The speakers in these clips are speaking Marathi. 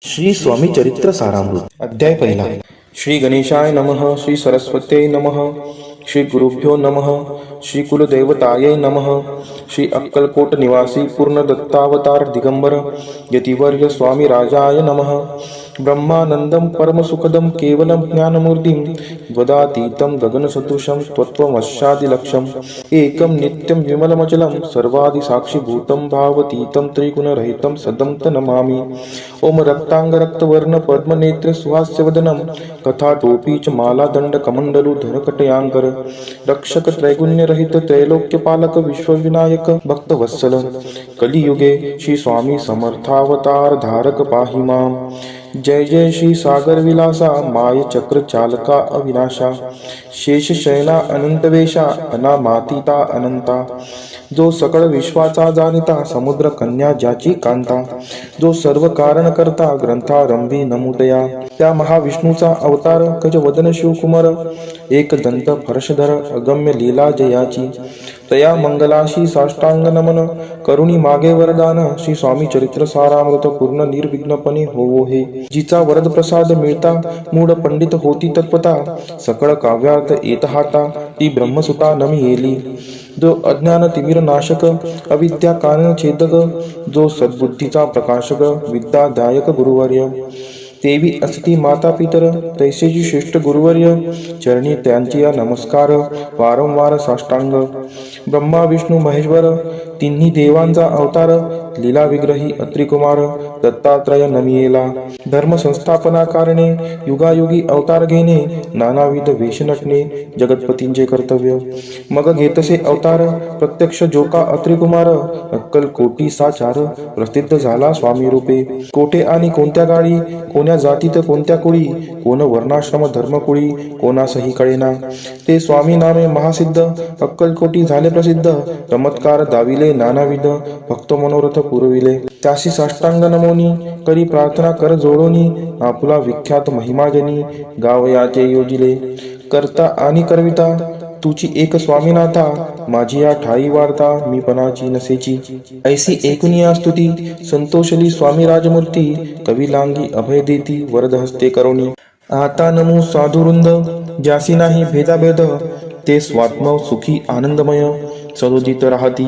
श्री स्वामी चरित्र सारामृत अध्याय पहिला. श्री गणेशाय नमः. श्री सरस्वत्यै नमः. श्री गुरुभ्यो नमः. श्री कुलदेवतायै नमः. श्री अक्कलकोट निवासी पूर्ण दत्तावतार दिगंबर यतिवर्य स्वामी राजाय नमः. ब्रह्मानंदं परमसुखदं केवलं ज्ञानमूर्तिं वदातीतं गगनसदृशं त्वत्त्वमस्यादिलक्ष्यम् एकं नित्यं विमलमचलं सर्वादिसाक्षिभूतं भावतीतं त्रिगुणरहितं सदं तं नमामि. ओम रक्तांगरक्तवर्ण पद्मनेत्र सुहास्यवदनं कथाटोपी च मालादण्डकमण्डलुधर कटयांकर रक्षक त्रैगुण्यरहित त्रैलोक्यपालक विश्वविनायक भक्तवत्सल कलियुगे श्री स्वामी समर्थावतार धारक पाहि मां. जय जय श्री सागर विलासा माय चक्र चालका अविनाशा शेष शयना अनंतवेशा अनामातीता अनंता जो सकळ विश्वाचा जाणता समुद्र कन्या ज्याची कांता जो सर्व कारण करता ग्रंथारंभी नमुदया त्या महाविष्णूचा अवतार गजवदन शिवकुमार एक दंत फर्शधर अगम्य लीला जयाची तया मंगलाशी साष्टांग नमन करुणी मागे वरदान श्री स्वामी चरित्र सारामृत पूर्ण निर्विघ्नपणे होवो हे. जिचा वरद प्रसाद मिळता मूढ पंडित होती तत्वता सकळ काव्यार्थ येत हाता ती ब्रह्मसुता नमी येली. जो अज्ञान तिमिर नाशक अविद्या कारण छेदक जो सद्बुद्धीचा प्रकाशक विद्यादायक गुरुवर्य देवी असती माता पितर तैसेची श्रेष्ठ गुरुवर्य चरणी त्यांची नमस्कार वारंवार साष्टांग. ब्रह्मा विष्णू महेश्वर तिन्ही देवांचा अवतार लीला विग्रही अत्रिकुमार दत्तात्रय नमियेला. धर्म संस्थापना कारणे युगायुगी अवतार घेणे नानाविध वेश नटणे जगतपतींचे कर्तव्य. मग घेतसे अवतार प्रत्यक्ष जोका अत्रिकुमार अक्कलकोटी साचार प्रसिद्ध झाला स्वामी रूपे. कोठे आणि कोणत्या गाडी कोण्या जातीत कोणत्या कुळी कोण वर्णाश्रम धर्मकुळी कोणासही कळेना ते स्वामी नामे महासिद्ध अक्कलकोटी झाले प्रसिद्ध. चमत्कार दाविले नानाविध भक्त मनोरथ पुरविले. त्यासी साष्टांग नमोनी करी प्रार्थना कर जोडोनी आपुला विख्यात महिमाजनी गावयाचे योजिले. करता आणि करविता तुची एक स्वामीनाथा माझी या ठाई वार्ता मी पणाची नसेची. ऐसी एकूनिया स्तुती संतोषली स्वामी राजमूर्ती कवी लांगी अभय देती वरद हस्ते करोनी. आता नमो साधुवृंद ज्यासी नाही भेदाभेद ते स्वात्म सुखी आनंदमय सदोदित राहती.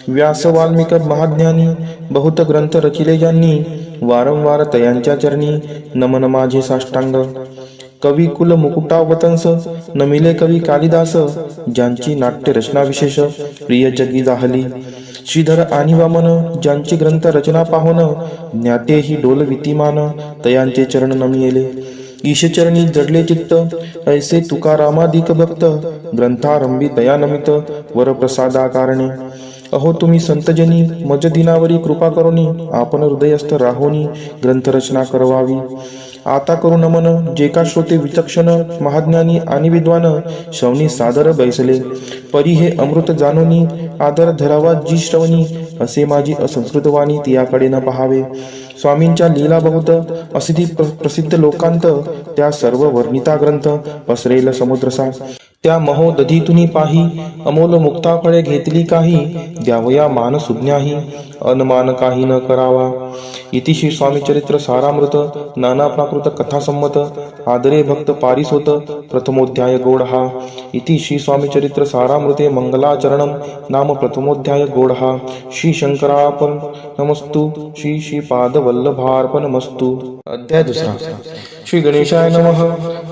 व्यास वाल्मिक महाज्ञानी बहुत ग्रंथ रचिले ज्यांनी वारंवार तयांच्या चरणी नमन माझे साष्टांग. कवी कुल मुकुटावतंस नमिले कवी कालिदास ज्यांची नाट्य रचना विशेष प्रिय जगी जाहली. श्रीधर आणि वामन ज्यांची ग्रंथ रचना पाहुन ज्ञातेही डोल वितिमान तयांचे चरण नमियेले. ईशचरणी जडले चित्त ऐसे तुकारामादिक भक्त ग्रंथारंभी दयानमित वरप्रसादा कारणे. अहो तुम्ही संतजनी मज दिनावरी कृपा करोनी आपण हृदयस्थ राहोनी ग्रंथरचना करवावी. आता करू नमन जे का श्रोते विचक्षण महाज्ञानी आणि विद्वान श्रवणी सादर बैसले. परी हे अमृत जानोनी आदर धरावा जी श्रवणी असे माझी असंस्कृत वाणी तियाकडे न पहावे. स्वामींच्या लीला बहुत असिधी प्रसिद्ध लोकांत त्या सर्व वर्णिता ग्रंथ पसरेल समुद्रसा. त्या महोदधीतुनी पाही अमोल मुक्ता फळे घेतली काही द्यावया मान सुज्ञाही अनमान काही न करावा. इति श्री स्वामी चरित्र सारामृत नाना प्राकृत कथा संमत आदरे भक्त पारिसोत प्रथमोध्याय गोडहा. इति श्री स्वामी चरित्र सारामृते मंगलाचरणम नाम प्रथमोध्याय गोडहा. श्री शंकरार्पण नमस्तु श्री श्रीपाद वल्लभार्पणमस्तु. अध्याय दुसरा. श्री गणेशाय नमः.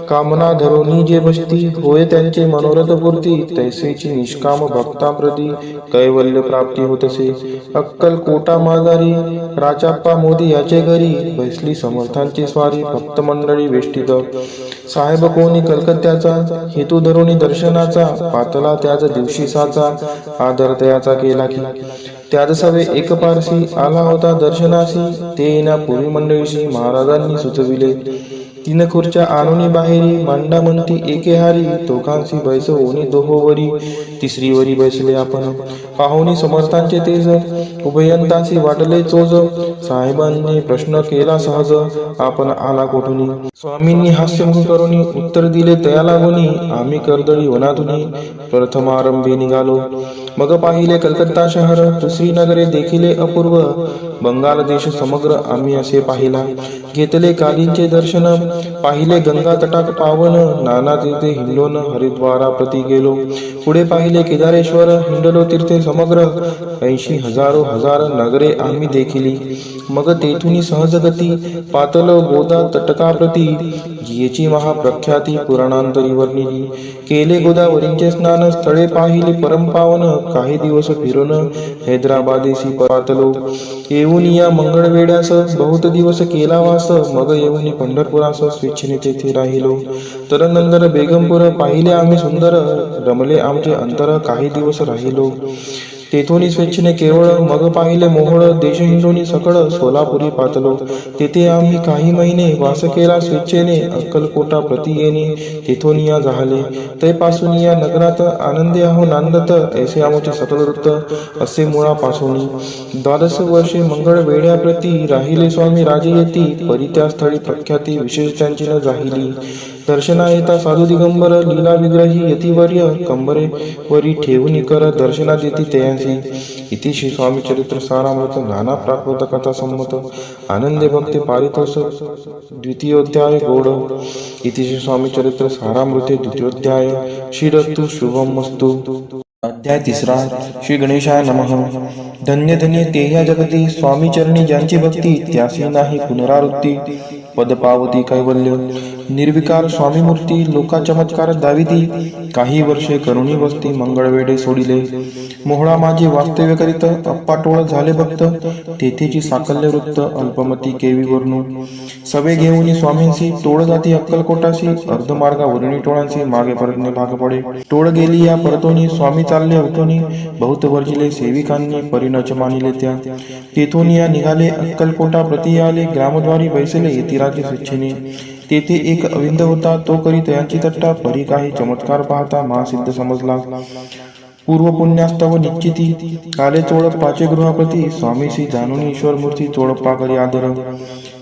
कामना धरोनी जे बसती होय त्यांचे मनोरथ पूर्ती तैसेची निष्काम भक्ताप्रती कैवल्य प्राप्ती होतसे. अक्कलकोटा माघारी राजाप्पा मोदी याचे घरी बैसली समर्थांची स्वारी भक्त मंडळी वेष्टित. साहेब कोणी कलकत्त्याचा हेतू धरोनी दर्शनाचा पातला त्याच दिवशी साचा आदर तयाचा केला की. त्याच सवे एक पारसी आला होता दर्शनासी ते येण्यापूर्वी मंडळीशी महाराजांनी सुचविले. तीन खुर्च्या आणूनी बाहेरी मांडा म्हणती एके हारी दोघांशी बैसवोनी दोहोवरी तिसरीवरी बैसले आपण. पाहुनी समर्थांचे तेज उभयंतासी वाटले चोज साहेबांनी प्रश्न केला सहज आपण आला कोठूनी. स्वामींनी हास्यमुख करुणी उत्तर दिले तया लागुनी आम्ही कर्दळी वनातुनी प्रथमारंभे निघालो. मग पाहिले कलकत्ता शहर, दुसरी नगरे देखिले अपूर्व, बंगाल देश समग्र आम्ही असे पाहिला. घेतले कालींचे दर्शन, पाहिले गंगा तटाक पावन, नाना तीर्थे हिंडलोन हरिद्वारा प्रति गेलो. पुढे पाहिले केदारेश्वर, हिंडलो तीर्थे समग्र, 80,000 हजार नगरे आम्ही देखिली. मग तेथुनी सहजगती पातल गोदा तटकाप्रती, जियेची महाप्रख्याती पुराणांतरी वर्णिली. केले गोदावरींचे स्नान, स्थळे पाहिली परमपावन, काही दिवस फिरून हैदराबादेसी पातलो. येऊन या मंगळवेड्यास बहुत दिवस केला वास, मग येऊन पंढरपुरास स्वेच्छेने तेथे राहिलो. तरनंतर बेगमपूर पाहिले आम्ही सुंदर, रमले आमचे अंतर काही दिवस राहिलो. तेथून स्वेच्छेने केवळ, मग पाहिले मोहोळ, देश हिंडोनी सकळ, सोलापुरी पातलो. तेथे आम्ही काही महिने वास केला स्वेच्छेने, अक्कलकोटा प्रति येणे तेथून या झाले. तैपासून या नगरात आनंदे आहो नांदत, ऐसे आमचे सकल वृत्त असे मुळापासून. 12 वर्षे मंगळ वेड्याप्रती, राहिले स्वामी राजे येती, परी त्या स्थळी प्रख्याती विशेष त्यांची न जाहिली. दर्शना येता साधू दिगंबर, लीला विग्रही यतिवर्य, कंबरे वरी ठेवून कर दर्शना देती तयांसी. इति श्री स्वामी चरित्र सारामृत नाना प्राकृत कथा संमत आनंदे भक्ती पारितोषक द्वितीयोध्याय गौड. इति श्री स्वामी चरित्र सारामृते द्वितीयोध्याय. श्रीरस्तु शुभमस्तु. अध्याय 3. श्री गणेशाय नमः. धन्य धन्य ते या जगती, स्वामी चरणी ज्यांची भक्ती, त्यासी नाही पुनरावृत्ती. पद पावती कैवल्य. निर्विकार स्वामी मूर्ती, लोका चमत्कार दाविती, काही वर्षे करुणी वस्ती मंगळवेडे सोडिले. मोहळा माझे वास्तव्य करीत, अप्पाटोळ झाले भक्त, तेथेची साकल्य वृत्त अल्पमती केवी वर्णू. सवे घेऊन स्वामींसी, टोळ जाती अक्कलकोटाशी, अर्धमार्गा वरुणी टोळांशी, मागे परतणे भाग पडे. टोळ गेली या परतोनी, स्वामी चालले अवतोनी, बहुत वर्जिले सेविकांनी, परिणच मानिले त्या. तेथून या निघाले अक्कलकोटा प्रति आले, ग्रामद्वारी बैसले यतिराजे स्वेच्छेने. तेथे एक अविंद होता, तो करी तयांची तट्टा, परी काही चमत्कार पाहता महासिद्ध समजला. पूर्व पुण्यास्तव निश्चिती, काले चोळप्पाचे गृहपती, स्वामीशी जाणून ईश्वर मूर्ती, चोळप्पा करी आदर.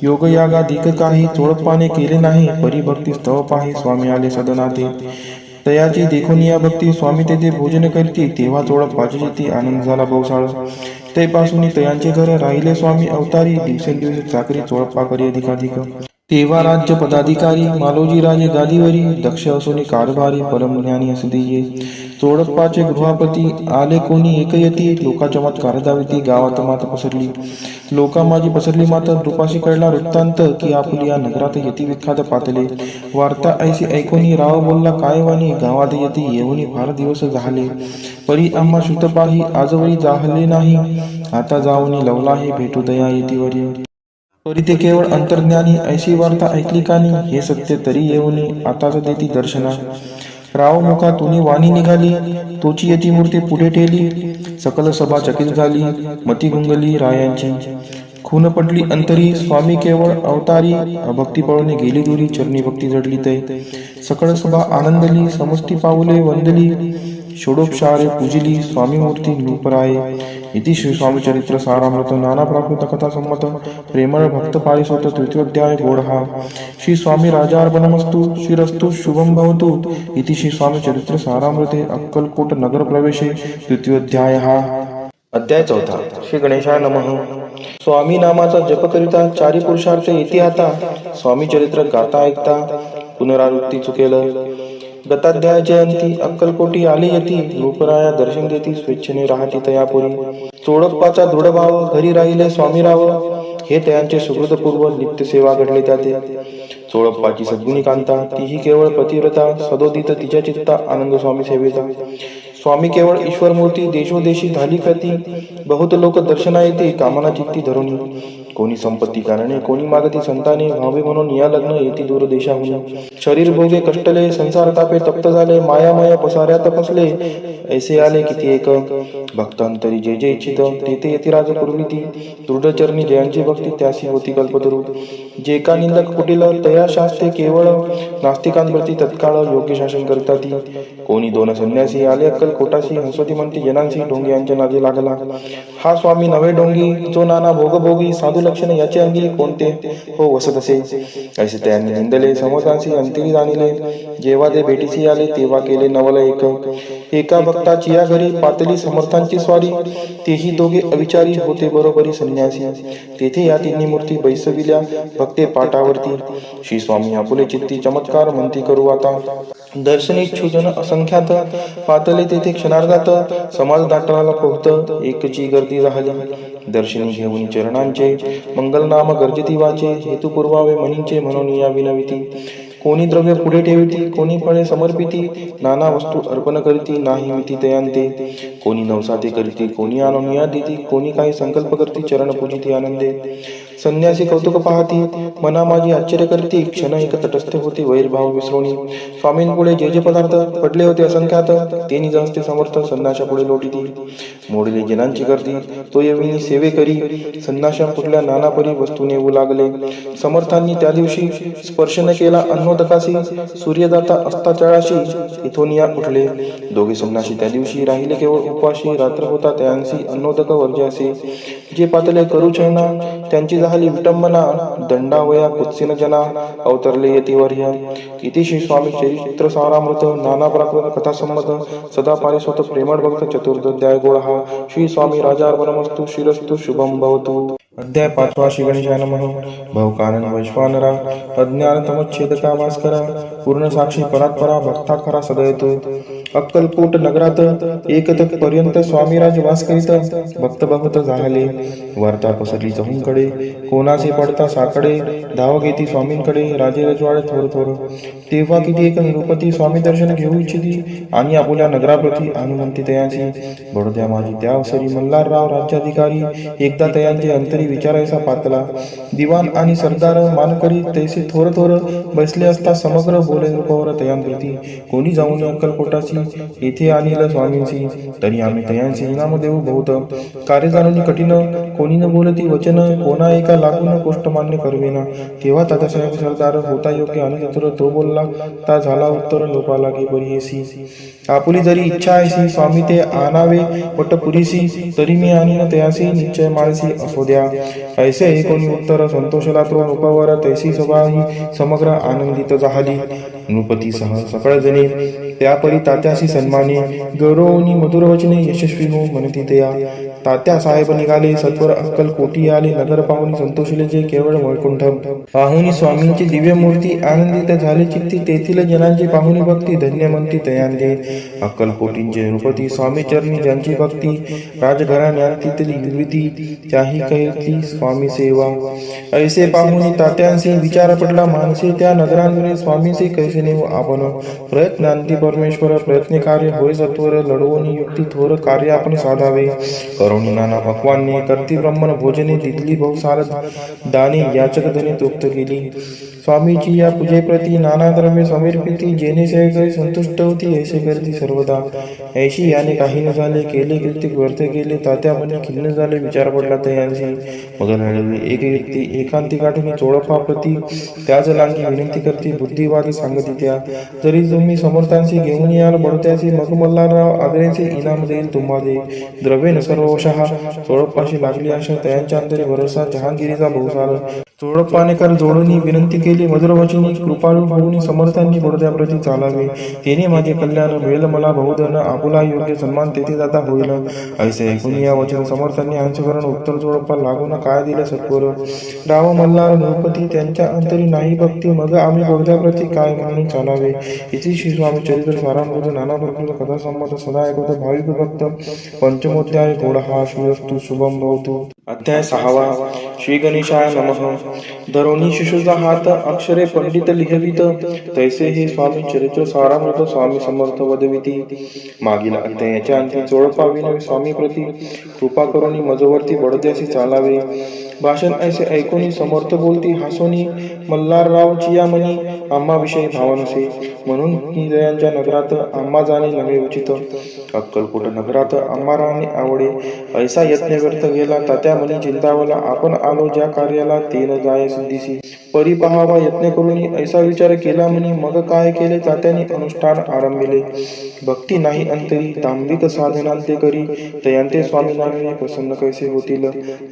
योग यागाधिक काही चोळप्पाने केले नाही, परी भक्ती स्तव पाही, स्वामी आले सदनाते. तयाची देखून या भक्ती, स्वामी तेथे भोजन करती, तेव्हा चोळप्पाची जेती आनंद झाला बहुसाळ. तैपासून तयांचे घर राहिले स्वामी अवतारी, दिवसेंदिवस चाकरी चोळप्पा करी अधिकाधिक. तेव्हा राज्य पदाधिकारी, मालोजी राजे गादीवरी, दक्ष असोनी कारभारी, परमज्ञानी असदिये. चोळप्पाचे गृहपती, आले कोणी एकयती, लोका चमत्कार दाविती, गावात मात पसरली. लोका माझी पसरली मात, रूपाशी कळला वृत्तांत, की आपुली या नगरात यती विख्यात पातले. वार्ता ऐसी ऐकोनी, राव बोलला काय वाणी, गावात यती येऊनी फार दिवस झाले. परी आम्हा श्रुत पाही, आजवरी जाहले नाही, आता जाऊनी लवलाही, भेटू दया यतीवरी. परी ते केवळ अंतर्ज्ञानी, ऐशी वार्ता ऐकली कानी, हे सत्य तरी येऊनी, आताच देती दर्शना. राव मुखा तुनी वाणी निघाली, तोची यती मूर्ती पुढे ठेली, सकल सभा चकित झाली, मती गुंगली रायांची. खून पडली अंतरी, स्वामी केवळ अवतारी, अभक्ती पळून गेली दुरी, चरणी भक्ती जडली तै. सकळ सभा आनंदली, समष्टी पाऊले वंदली, षोडोपचारे पूजिली, स्वामी मूर्ती नूपराये. इति श्री स्वामी चरित्र सारामृत नाना प्राकृत कथा संमत प्रेमळ भक्त पारिसोत तृतीयोध्याय गोडहा. श्री स्वामी राजार्पणमस्तु. श्रीरस्तु शुभम भवतु. इति श्री स्वामी चरित्र सारामृते अक्कलकोट नगर प्रवेशे तृतीयोध्याय. अध्याय 4. श्री गणेशाय नमः. स्वामी नामाचा जप करिता, चारी पुरुषार्थ येती आता, स्वामी चरित्र गाता ऐकता, पुनरावृत्ती चुकेल. गताध्याय जयंती, अक्कलकोटी आली यती, रूपराया दर्शन देती, स्वेच्छेने राहती तयापुरी. चोळप्पाचा दृढभाव, घरी राहिले स्वामीराव, हे तयांचे सुहृदपूर्व, नित्य सेवा घडले त्याते. चोळप्पाची सद्गुणी कांता, तीही केवळ पतिव्रता, सदोदित तिच्या चित्ता, आनंद स्वामी सेवेचा. स्वामी केवळ ईश्वर मूर्ती, देशोदेशी झाली ख्याती, बहुत लोक दर्शना येते, कामना चित्ती धरुणी. कोणी संपत्ती कारणे, कोणी मागती संताने, व्हावे म्हणून या लग्न येती दूर देशाहून. शरीर भोगे कष्टले, संसार तापे तप्त झाले, मायामय पसाऱ्यात फसले, ऐसे आले किती एक. भक्तांतरी जे जे इच्छित, तेथे यतिराज पूर्वीती, दृढचरणी जयांची भक्ती, त्यासी होती कल्पतरू. जे का निंदक कुटील, तया शास्त्रे केवळ, नास्तिकांप्रती तत्काळ योग्य शासन करताती. कोणी 2 संन्यासी आले अक्कलकोटाशी, हंसवती म्हणती जनांशी, ढोंगी यांच्या नादी लागला. हा स्वामी नवे ढोंगी, जो नाना भोगभोगी, साधू साधे लक्षण याचे अंगी कोणते हो वसत असे. ऐसे त्यांनी निंदले समर्थांशी अंतरी जाणिले. जेव्हा ते भेटीसी आले तेव्हा केले नवल एका भक्ताची या घरी पातली समर्थांची स्वारी. तेही दोघे अविचारी होते बरोबरी संन्यासी. तेथे या तिन्ही मूर्ती बैसविल्या भक्ते पाटावरती. श्री स्वामी आपुले चित्ती चमत्कार म्हणती करू आता. दर्शनीच्छू जन असंख्यात पातले तेथे क्षणार्धात. समाज दाटला पोहत एकची गर्दी झाली. दर्शनी घेऊन चरणांचे मंगलनाम गर्जती वाचे. हेतू पुरवावे म्हणींचे म्हणून या विनविती. कोणी द्रव्य पुढे ठेविती कोणी फळे समर्पिती. नाना वस्तू अर्पण करीती नाही मिती तयांते. कोणी नवसाते करीती कोणी आणून देती. कोणी काही संकल्प करती चरण पूजिती आनंदे. संन्यासी कौतुक पाहती मना माझी आश्चर्य करती. क्षण एक तटस्थ होती वैरभाव विसरोणी. स्वामींपुढे जे पदार्थ पडले होते असंख्यात ते निज हस्ते समर्थ संन्याशा पुढे लोटीती. मोडले जनांची गर्दी तो यविनी सेवे करी. संन्याशा पुढल्या नाना परी वस्तू नेऊ लागले. समर्थांनी त्या दिवशी स्पर्श न केला अन्नोदकाशी. सूर्यदाता अस्ताचळाशी इथून या उठले. दोघे संन्यासी त्या दिवशी राहिले केवळ उपवाशी. रात्र होता त्यांसी अन्नोदक वर्जासे. जे पातले करू छळना त्यांची झाली विटंबना. दंडावया कुत्सिन जना अवतरले यतिवर्य. इति श्री स्वामी चरित्र सारामृत नाना प्राकृत कथा संमत सदा पारिसोत प्रेमळ भक्त चतुर्दध्याय गोळहा. श्री स्वामी राजार्पणमस्तु श्रीरस्तु शुभम भवतु. अध्याय 5 श्री गणेशाय नमः. भवकानन वैश्वानरा अज्ञान तमच्छेदका भास्करा. पूर्ण साक्षी परात्परा भक्ता खरा सदयतो. अक्कलकोट नगरात एकतक पर्यंत स्वामीराज वास करीत. भक्त भक्त झाले वार्ता पसरली चहूंकडे. कोणाचे पडता साकडे धाव घेती स्वामींकडे. राजे रजवाडे थोर थोर. तेव्हा किती एक निरुपती स्वामी दर्शन घेऊ इच्छिती. आणि आपुल्या नगराप्रती अनुमंती तयांची. बडोद्या माझी त्या अवसरी मल्हारराव राज्याधिकारी. एकदा तयांचे अंतरी विचारायचा पातला. दिवाण आणि सरदार मानकरी तैसे थोर थोर बसले असता समग्र बोले रूपावर तयांप्रती. कोणी जाऊन अक्कलकोटाची येथे आणील स्वामींची. तरी आम्ही तयांचे इनाम देऊ बहुत. कार्य जाणून कठीण कोणी न बोलती वचन. कोणा एका लागून गोष्ट मान्य करवेना. तेव्हा तात्यासाहेब सरदार होता योग्य आणि चतुर. तो बोलला ता झाला उत्तर लोपा लागे बरीसी. आपुली जरी इच्छा ऐसी स्वामी ते आणावे वट पुरीसी. तरी मी आणीन तयासी निश्चय माळसी असो द्या. ऐसे हे कोणी उत्तर संतोषला तो नृपावर. तैसी सभा ही समग्र आनंदित झाली. नृपतीसह सकळ जणे त्यापरी तात्याशी सन्माने. गौरवनी मधुर वचने यशस्वी हो म्हणती तया. तात्या साहेब निघाले सत्वर अक्कलकोटी आले. नगर पाहुणी संतोषले जे केवळ वैकुंठ. पाहुणी स्वामींची दिव्य मूर्ती आनंदित झाले चित्ती. तेथील जनांची पाहुणी भक्ती धन्य म्हणती तयांदे. अक्कलकोटींचे नृपती स्वामी चरणी ज्यांची भक्ती. राजघराण्यातीतली विवृती त्याही कहती स्वामी सेवा. ऐसे पाहुणी तात्यांशी विचार पडला मानसी. त्या नगरांवरील स्वामींशी कैसे नेऊ आपण. प्रयत्नांती परमेश्वर प्रयत्न कार्य होय सत्वर. लढवून युक्ती थोर कार्य आपण साधावे. करुणी नाना भगवानने करती ब्रह्मण भोजने. तिथली बहुसार दाने याचक धने तृप्त केली. स्वामीची या पूजेप्रती नाना द्रव्य समर्पिती. जेणे सेवक संतुष्ट होती ऐसे करती सर्वदा. ऐशी याने काही न झाले केले कृतिक व्यर्थ केले. तात्या म्हणे खिन्न झाले विचार पडला तयांशी. मग लढवली एक व्यक्ती एकांती गाठून चोळपा प्रती. त्याच लांगी विनंती करती बुद्धिवादी सांगती त्या. जरी तुम्ही समर्थांशी घेऊन याल बडोत्याची. मग मल्हारराव आदरेचे इनाम देईल तुम्हाला. द्रव्य सर्वशः चोळपाशी लागली आशा. तयांच्या अंतरी भरोसा जहांगीरीचा बहुसार. चोळपानेकर जोडून विनंती केली मधुरवचनी. कृपाळू होऊन समर्थांनी बडोद्याप्रती चालावे. तेने माझे कल्याण मिळेल मला बहुधन. आपुला योग्य सन्मान तेथे जाता होईल. ऐसे ऐकून या वचन समर्थांनी अंशकरण उत्तर चोळपा लागून काय दिले सत्वर. राव मल्हार नृपती त्यांच्या अंतरी नाही भक्ती. मग आम्ही बडोद्याप्रती काय म्हणून चालावे. इति श्री स्वामी चरित्र सारामृत नाना प्रकृत कथा संमत सदा ऐकत भाविक भक्त. पंचमोध्याय गोळहा. श्रीरस्तु शुभम भवतु. अध्याय 6 श्री गणेशाय नमः. धरोणी शिशुचा हात अक्षरे पंडित लिहवित. तैसे हे स्वामी चरित्र सारामृत स्वामी समर्थ वदविती. मागील अध्यायाच्या अंती चोळपा विनवी स्वामी प्रती. कृपा करुणी मजवर्ती बडोद्यासी चालावे. भाषण ऐसे ऐकून समर्थ बोलती हासोनी. मल्हाररावची या मनी आम्हा विषयी भाव नसे. म्हणून दयांच्या नगरात आम्हा जाणे नव्हे उचित. अक्कलकोट नगरात आम्हा राहणे आवडे. ऐसा यत्न व्यर्थ गेला तात्या मनी चिंतावला. आपण आलो ज्या कार्याला ते न जाय सिद्धीसी. परी पहावा यत्न करून ऐसा विचार केला म्हणी. मग काय केले तात्याने अनुष्ठान आरंभिले. भक्ती नाही अंतरी तांबिक साधनांते करी. तयांते स्वामी नामे प्रसन्न कैसे होतील.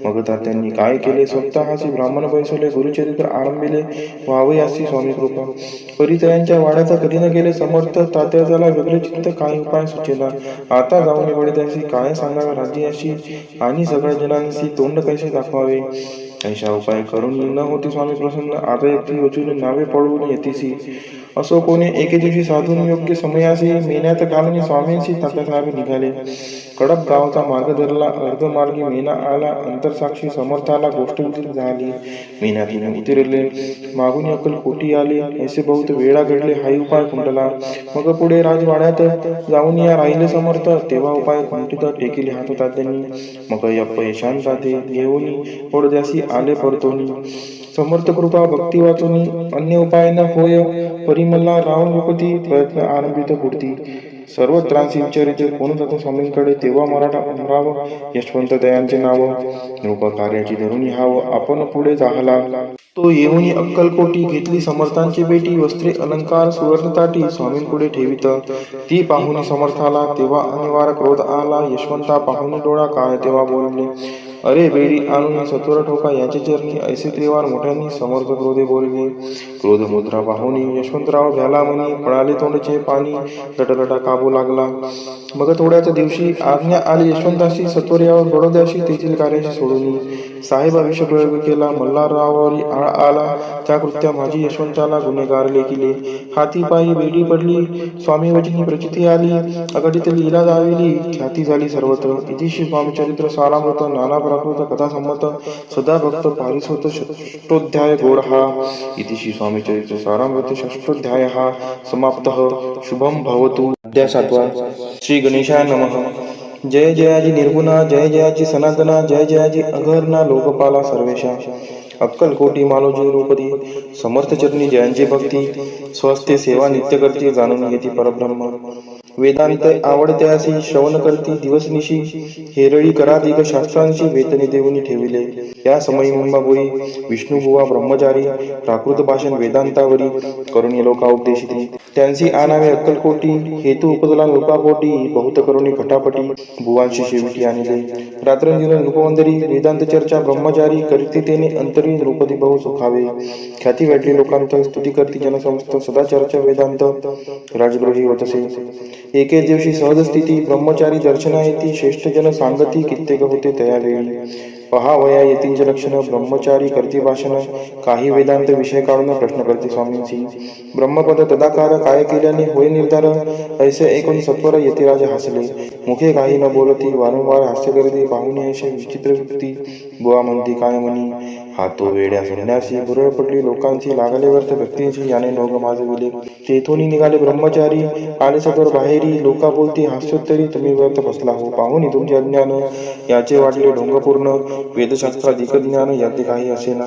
मग तात्यांनी काय काय केले स्वतःची ब्राह्मण बैसवले गुरुचरित्र आरंभिले व्हावे अशी स्वामी कृपा. परिचयांच्या वाड्याचा कधी न गेले समर्थ तात्याला वेगळे चित्त काही उपाय सुचेना. आता जाऊन पडे त्याशी काय सांगावे राज्याशी आणि सगळ्या जनांशी तोंड कैसे दाखवावे. ऐशा उपाय करून न होती स्वामी प्रसन्न. आता एकटी वचून नावे पळवून येतेसी. असो कोणी एके दिवशी साधून योग्य समयासी मेन्यात घालून स्वामींशी तात्यासाहेब निघाले. कडप गावचा मार्ग धरला. अर्धमार्गी मेना आला. अंतरसाक्षी समर्थाला गोष्ट विदित झाली. मेन्यातून उतरले. मागून अक्कलकोटी आले. ऐसे बहुत वेळा घडले हाही उपाय खुंटला. मग पुढे राजवाड्यात जाऊन या राहिले समर्थ. तेव्हा उपाय खुंटित टेकिले हात तात्यांनी. मग अपयशान जाते घेऊन पडद्यासी आले परतोनी. समर्थ कृपा भक्ती वाचुनी अन्य उपाय न होय. परिमला रावण भूपती प्रयत्न आरंभित पुढती. सर्व त्रासी विचारित कोण जातो स्वामींकडे. तेव्हा मराठा अमराव यशवंत दयांचे नाव. नृप कार्याची धरून हाव आपण पुढे जाहला. तो येऊन अक्कलकोटी घेतली समर्थांची बेटी. वस्त्रे अलंकार सुवर्ण ताटी स्वामींपुढे ठेवित. ती पाहुणी समर्थाला तेव्हा अनिवार्य क्रोध आला. यशवंता पाहुणी डोळा काय तेव्हा बोलले. अरे बेडी आणून सत्वर ठोका याचे चरणी. ऐसे त्रिवार मोठ्यांनी समर्थ क्रोधे बोलले. क्रोध मुद्रा पाहुणी यशवंतराव भ्याला म्हणी. पळाले तोंडचे पाणी लटलटा काबू लागला. मग थोड्याच दिवशी आज्ञा आली यशवंताशी. सत्वर यावर बडोद्याशी तेथील कार्याशी सोडून. साहेब अभिषेक प्रयोग केला. मल्हाररावावरी आळ आला. त्या कृत्या माझी यशवंताला गुन्हेगार लेखिले. हाती पायी बेडी पडली. स्वामी वचनी प्रचिती आली. अघटित लीला दाविली. ख्याती झाली सर्वत्र. इतिश्री स्वामीचरित्र सारामृत नाना प्राकृत कथा संमत सदा भक्त पारिसोत षष्ठोध्याय गोड हा. इतिश्री स्वामीचरित्र सारामृत षष्ठोध्याय हा समाप्तः. शुभम भवतु. अध्याय 7. श्री गणेशाय नमः. जय जयाजी निर्गुणा. जय जयाजी सनातना. जय जयाजी अघर्णा लोकपाला सर्वेशा. अक्कलकोटी मालोजी रूपती. समर्थ चरणी जयांची भक्ती. स्वस्ते सेवा नित्य करती. जाणून घेती परब्रह्म. वेदांत आवडते अशी श्रवण करती दिवसनिशी. हेरळी कराधिक शास्त्रांशी वेतनी देऊनी ठेविले. या समयी मुंबाबोई विष्णुबुवा ब्रह्मचारी प्राकृत भाषण वेदांतावरी करून लोका उपदेशिती. त्यांची आणावे अक्कलकोटी. हेतू उपजला नृपापोटी. बहुत करुणी खटापटी बुवांशी शेविटी आणले. रात्रंदिन नृपवंदरी वेदांत चर्चा ब्रह्मचारी करीती तेने अंतरी नृपती बहु सुखावे. ख्याती वाटली लोकांत स्तुती करती जनसमस्त सदा चर्चा वेदांत राजगृही होतसे. एके दिवशी सहज स्थिती ब्रह्मचारी दर्शना येती. श्रेष्ठ जन सांगती कित्येक होते तयावेळी. पहावया येतींच लक्षण ब्रह्मचारी करती भाषण. काही वेदांत विषय काढून प्रश्न करते स्वामींची. ब्रह्मपद तदाकार काय केल्याने होय निर्धार. ऐसे ऐकून सत्वर यतिराज हसले. मुखे काही न बोलती वारंवार हास्य करती. पाहुणे ऐसे विचित्र वृत्ती. बुवा म्हणती काय म्हणी. हा तो वेड्या संन्यासी. बुरळ पडली लोकांची लागले व्यर्थ व्यक्तींची. याने नोग माजविले. तेथून निघाले ब्रह्मचारी. आले सत्वर बाहेरी. लोका बोलती हास्योत्तरी. तुम्ही व्यर्थ बसला हो. पाहुणी तुमचे अज्ञान. याचे वाटले ढोंगपूर्ण. वेदशास्त्राधिक ज्ञान याते काही असेना.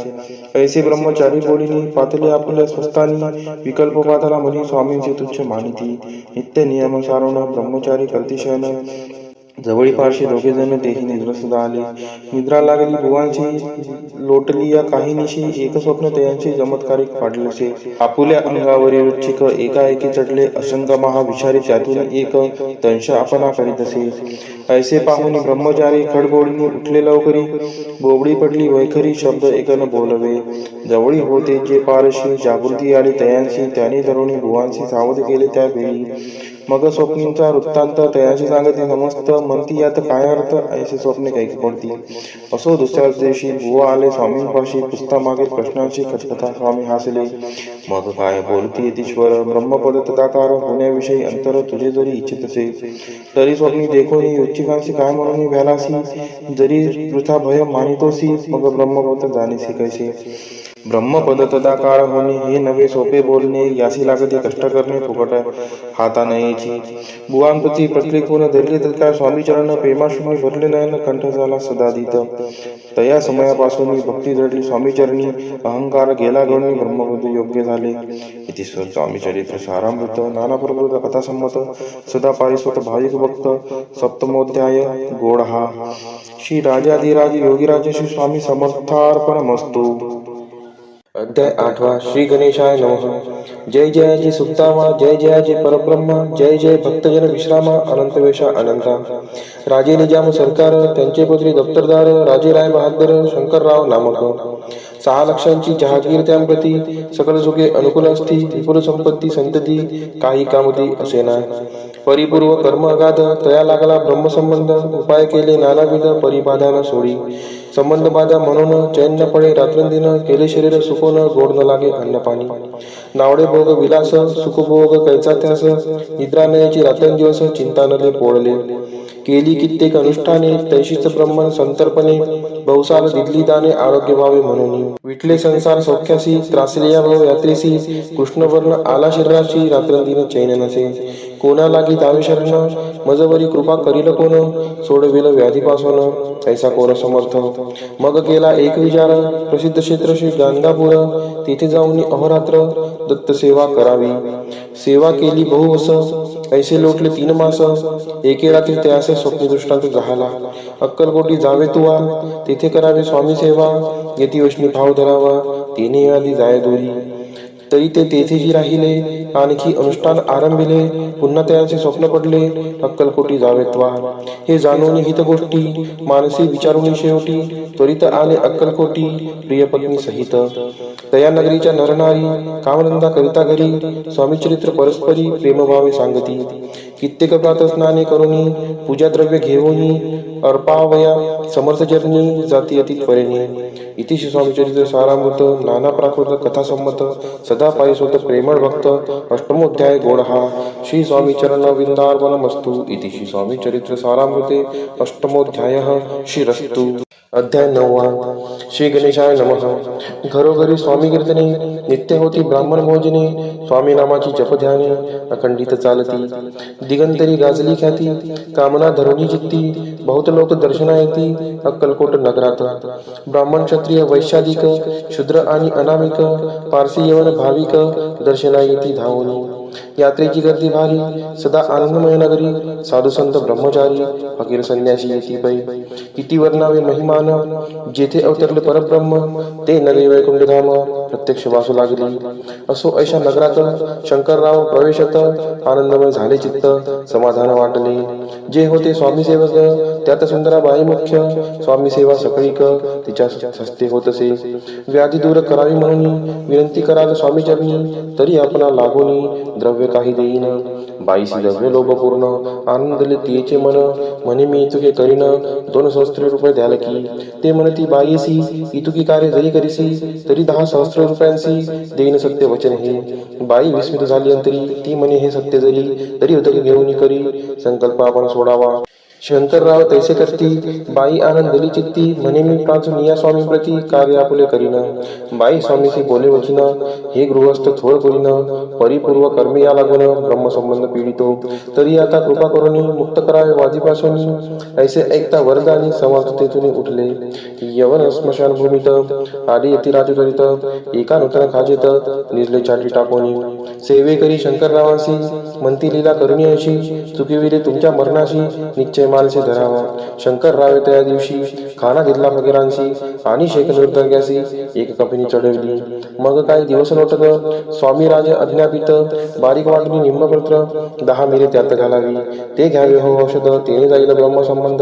ऐसे ब्रह्मचारी बोलिनी. पातले आपल्या स्वस्थानी. विकल्प पातला म्हणी स्वामींचे तुच्छ मानिती. नित्य नियम सारण ब्रह्मचारी करती शयन. जवळी पारशी दोघे जण तेही निद्रस्त आले. निद्रा लागली बुवांची लोटली या काही निशी. एक स्वप्न त्यांचे चमत्कारिक पाडलेसे. आपुल्या अंगावरील रुचिक एकाएकी चढले. असंग महाविचारी त्यातून एक दंश आपणा करीत असे. ऐसे पाहुनी ब्रह्मचारी खडबोडीने उठले लवकरी. बोबडी पडली वैखरी. शब्द एकन बोलवे. जवळी होते जे पारशी. जागृती आली तयांशी. त्याने तरुणी बुवांशी सावध केले त्या वेळी. मग स्वप्नींचा वृत्तांत तयाशी सांगते समस्त. म्हणती यात काय अर्थ. ऐसे स्वप्ने काही पडती. असो दुसऱ्याच दिवशी बुवा आले स्वामींपाशी. पुस्ता मागे प्रश्नांची खटकथा. स्वामी हसले. मग काय बोलती यतीश्वर. ब्रह्मपद तदाकार होण्याविषयी अंतर तुझे जरी इच्छित असे तरी स्वप्नी देखोनी युच्चिकांशी काय म्हणून भ्यालासी. जरी वृथा भय मानितोसी. मग ब्रह्मपद जाणीसी कैसे. ब्रह्मपद तदाकार होणे हे नवे सोपे बोलणे. यासी लागते कष्ट करणे फुकट हाता नयेची. बुवांप्रती प्रत्येकून धरले तत्काळ स्वामी चरण. प्रेमाश्रुनी भरले नयन कंठ झाला सदादित. तया समयापासून भक्ती जडली स्वामीचरणी. अहंकार गेला गणी ब्रह्मपद योग्य झाले. इतिश्वर स्वामीचरित्र सारामृत नाना प्रकृत कथा संमत सदा पारिसोत भाविक भक्त. सप्तमोध्याय गोड हा. श्री राजाधिराज योगीराज श्री स्वामी समर्थार्पणमस्तु. अध्याय 8 श्री गणेशाय नमः. जय जयाजी सुप्तामा, जय जयाजी परब्रह्मा, जय जय भक्तजन विश्रामा, अनंत वेशा अनंता. राजे निजाम सरकार, त्यांचे पुत्री दप्तरदार, राजे राय बहादर शंकरराव नामक. 6 लक्षांची जहागीर त्यांप्रती, सकल सुखे अनुकूल असती, विपुल संपत्ती संतती, काही कामती असेना. परिपूर्व कर्म अगाध, तया लागला ब्रह्मसंबंध, उपाय केले नानाविध, परिबाधा सोडी. संबंध बाधा म्हणून चैन न पडे रात्रंदिन, केले शरीर सुकोन, गोड न लागे अन्नपाणी. नावडे भोग विलास, सुखभोग कैचा त्यास, निद्रा नयाची रात्रंदिवस, चिंता नले पोळले. केली कित्येक अनुष्ठाने, तैशीच ब्रह्मन संतर्पणे, बहुसाल दिदली दाने, आरोग्य व्हावे म्हणून. विटले संसार सौख्यासी, त्रासले या भाव यात्रेसी, कृष्णवर्ण आला शरीराची, रात्रंदिन चैन नसे. कोणा लागी दावे शरण, मजवरी कृपा करील कोण, सोडविल व्याधीपासून, ऐसा कोण समर्थ. मग केला एक विचार, प्रसिद्ध क्षेत्र श्री गाणगापूर, तेथे जाऊन अहोरात्र दत्त सेवा करावी. सेवा केली बहुवस, ऐसे लोटले 3 मास, एके रात्री त्यास स्वप्न दृष्टांत झाला. अक्कलकोटी जावे तुवा, तेथे करावे स्वामी सेवा, येती वैष्णी भाव धरावा, तिने आधी जाय दूरी. तरी ते तेथेची राहिले, आणखी अनुष्ठान आरंभिले, पुन्हा त्याचे स्वप्न पडले, अक्कलकोटी जावेत्वा. हे जाणून हित गोष्टी, मानसी विचारून शेवटी, त्वरित आले अक्कलकोटी, प्रिय पत्नी सहित. तया नगरीच्या नरनारी, कामधंदा करिता घरी, स्वामी चरित्र परस्परी, प्रेमभावे सांगती. कित्येक प्रातस्नाने करुणी, पूजा द्रव्य घेऊनी, अर्पावया समर्थ चरणी, जाती अति त्वरेने. इति श्री स्वामी चरित्र सारामृत, नाना प्राकृत कथा संमत, सदा पायी स्वत प्रेमळ भक्त. अष्टमोध्याय गोडहा. श्री स्वामी चरण विंदार्पणमस्तु. इति श्री स्वामी चरित्र सारामृते अष्टमोध्यायः श्रीरस्तु. अध्याय 9 श्री गणेशाय नमः. घरोघरी स्वामी कीर्तने, नित्य होती ब्राह्मण भोजने, स्वामी नामाची जपध्याने, अखंडित चालती. दिगंतरी गाजली ख्याती, कामना धरुणी चित्ती, बहुत लोक दर्शना येती, अक्कलकोट नगरात. ब्राह्मण क्षत्रिय वैश्यादिक, शूद्र आणि अनामिक, पारसी यवन भाविक, दर्शना येती धावून. यात्रेची गर्दी भारी, सदा आनंदमय नगरी, साधू संत ब्रह्मचारी, फकीर संन्यासी येती पै. किती वर्णावे महिमान, जेथे अवतरले परब्रह्म, ते नगरी वैकुंठधाम, प्रत्यक्ष वासू लागली. असो ऐशा नगरात शंकरराव प्रवेशत, आनंदमय झाले चित्त, समाधान वाटले. जे होते स्वामी सेवक, त्यात सुंदराबाई मुख्य, स्वामी सेवा सकळीक, तिच्या हस्ते होतसे. व्याधी दूर करावी म्हणून, विनंती कराल स्वामी चरणी, तरी आपणा लागून, द्रव्य काही देईन. बाईसी द्रव्य लोभपूर्ण, आनंदले तिचे मन, म्हणे मी इतुके करीन, 2 सहस्त्र रुपये द्याल की. ते म्हणती बाईसी, इतुकी कार्य जरी करीसी, तरी 10 सहस्त्र रुपयांसी देईन सत्य वचन हे. बाई विस्मित झाली अंतरी, ती म्हणे हे सत्य जरी, तरी उदक घेऊन करी, संकल्प आपण सोडावा. शंकरराव तैसे करती, बाई आनंदली चित्ती, म्हणे मी प्राचून या स्वामी प्रती, कार्य आपुले करीन. बाई स्वामीसी बोले वचन, हे गृहस्थ थोड करीन, परिपूर्व कर्मी या लागून, ब्रह्मसंबंध पीडितो, तरी आता कृपा करून मुक्त करावे वादीपासून. ऐसे ऐकता वरदानी, समर्थतेतून उठले. यवन स्मशान भूमीत, आली यती राजचरित, एका नूतन खाजेत, निजले छाटी टाकोनी. सेवे करी शंकररावांसी, म्हणती लीला करुणी अशी, चुकिविले तुमच्या मरणाशी, निश्चय मानसे धरावा. शंकररावे त्या दिवशी, खाना घेतला फकीरांशी, आणि शेख निर्धग्यासी, एक कपिनी चढवली. मग काही दिवस लोटत, स्वामी राज अज्ञापित, बारीक वाटणी निम्नपत्र, 10 मिरे त्यात घालावी. ते घ्यावे हो औषध, तेने जाईल ब्रह्मसंबंध.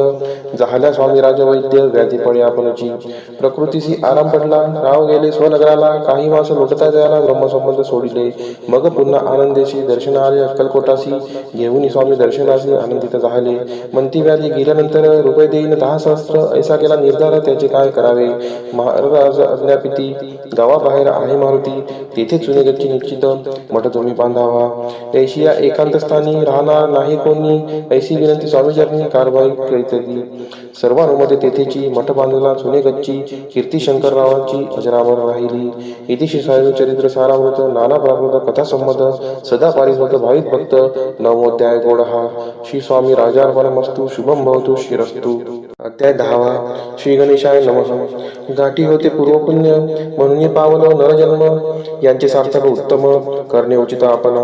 झाल्या स्वामी राज वैद्य, व्याधी पडे आपणची. प्रकृतीसी आराम पडला, राव गेले स्वनगराला, काही मास लोटता त्याला, ब्रह्मसंबंध सोडिले. मग पुन्हा आनंदेशी दर्शन आले अक्कलकोटासी, घेऊन स्वामी दर्शनासी आनंदित झाले. म्हणती व्याधी गेल्यानंतर रुपये देईन 10 सहस्त्र, ऐसा केला निर्धार, त्याचे काय करावे. महाराज अज्ञापिती, गावाबाहेर आहे मारुती, तेथे चुनेगच्ची निश्चित, मठ तुम्ही बांधावा. ऐशी या एकांत स्थानी राहणार नाही कोणी, ऐशी विनंती स्वामीचरणी कारवाई करीतली. सर्वानुमते तेथेची मठ बांधला चुनेगच्ची, कीर्ती शंकररावांची अजरामर राहिली. इति श्री स्वामी चरित्र सारामृत, नाना प्राकृत कथा संमत, सदा पारिस्वत भाविक भक्त. 9मोध्याय गोडहा. श्री स्वामी राजार्पणमस्तु. शुभम भवतु. श्रीरस्तु. अध्याय 10 श्री गणेशाय नमः. गाठी होते पूर्वपुण्य, म्हणून पावलो नरजन्म, यांचे सार्थक उत्तम, करणे उचित आपण.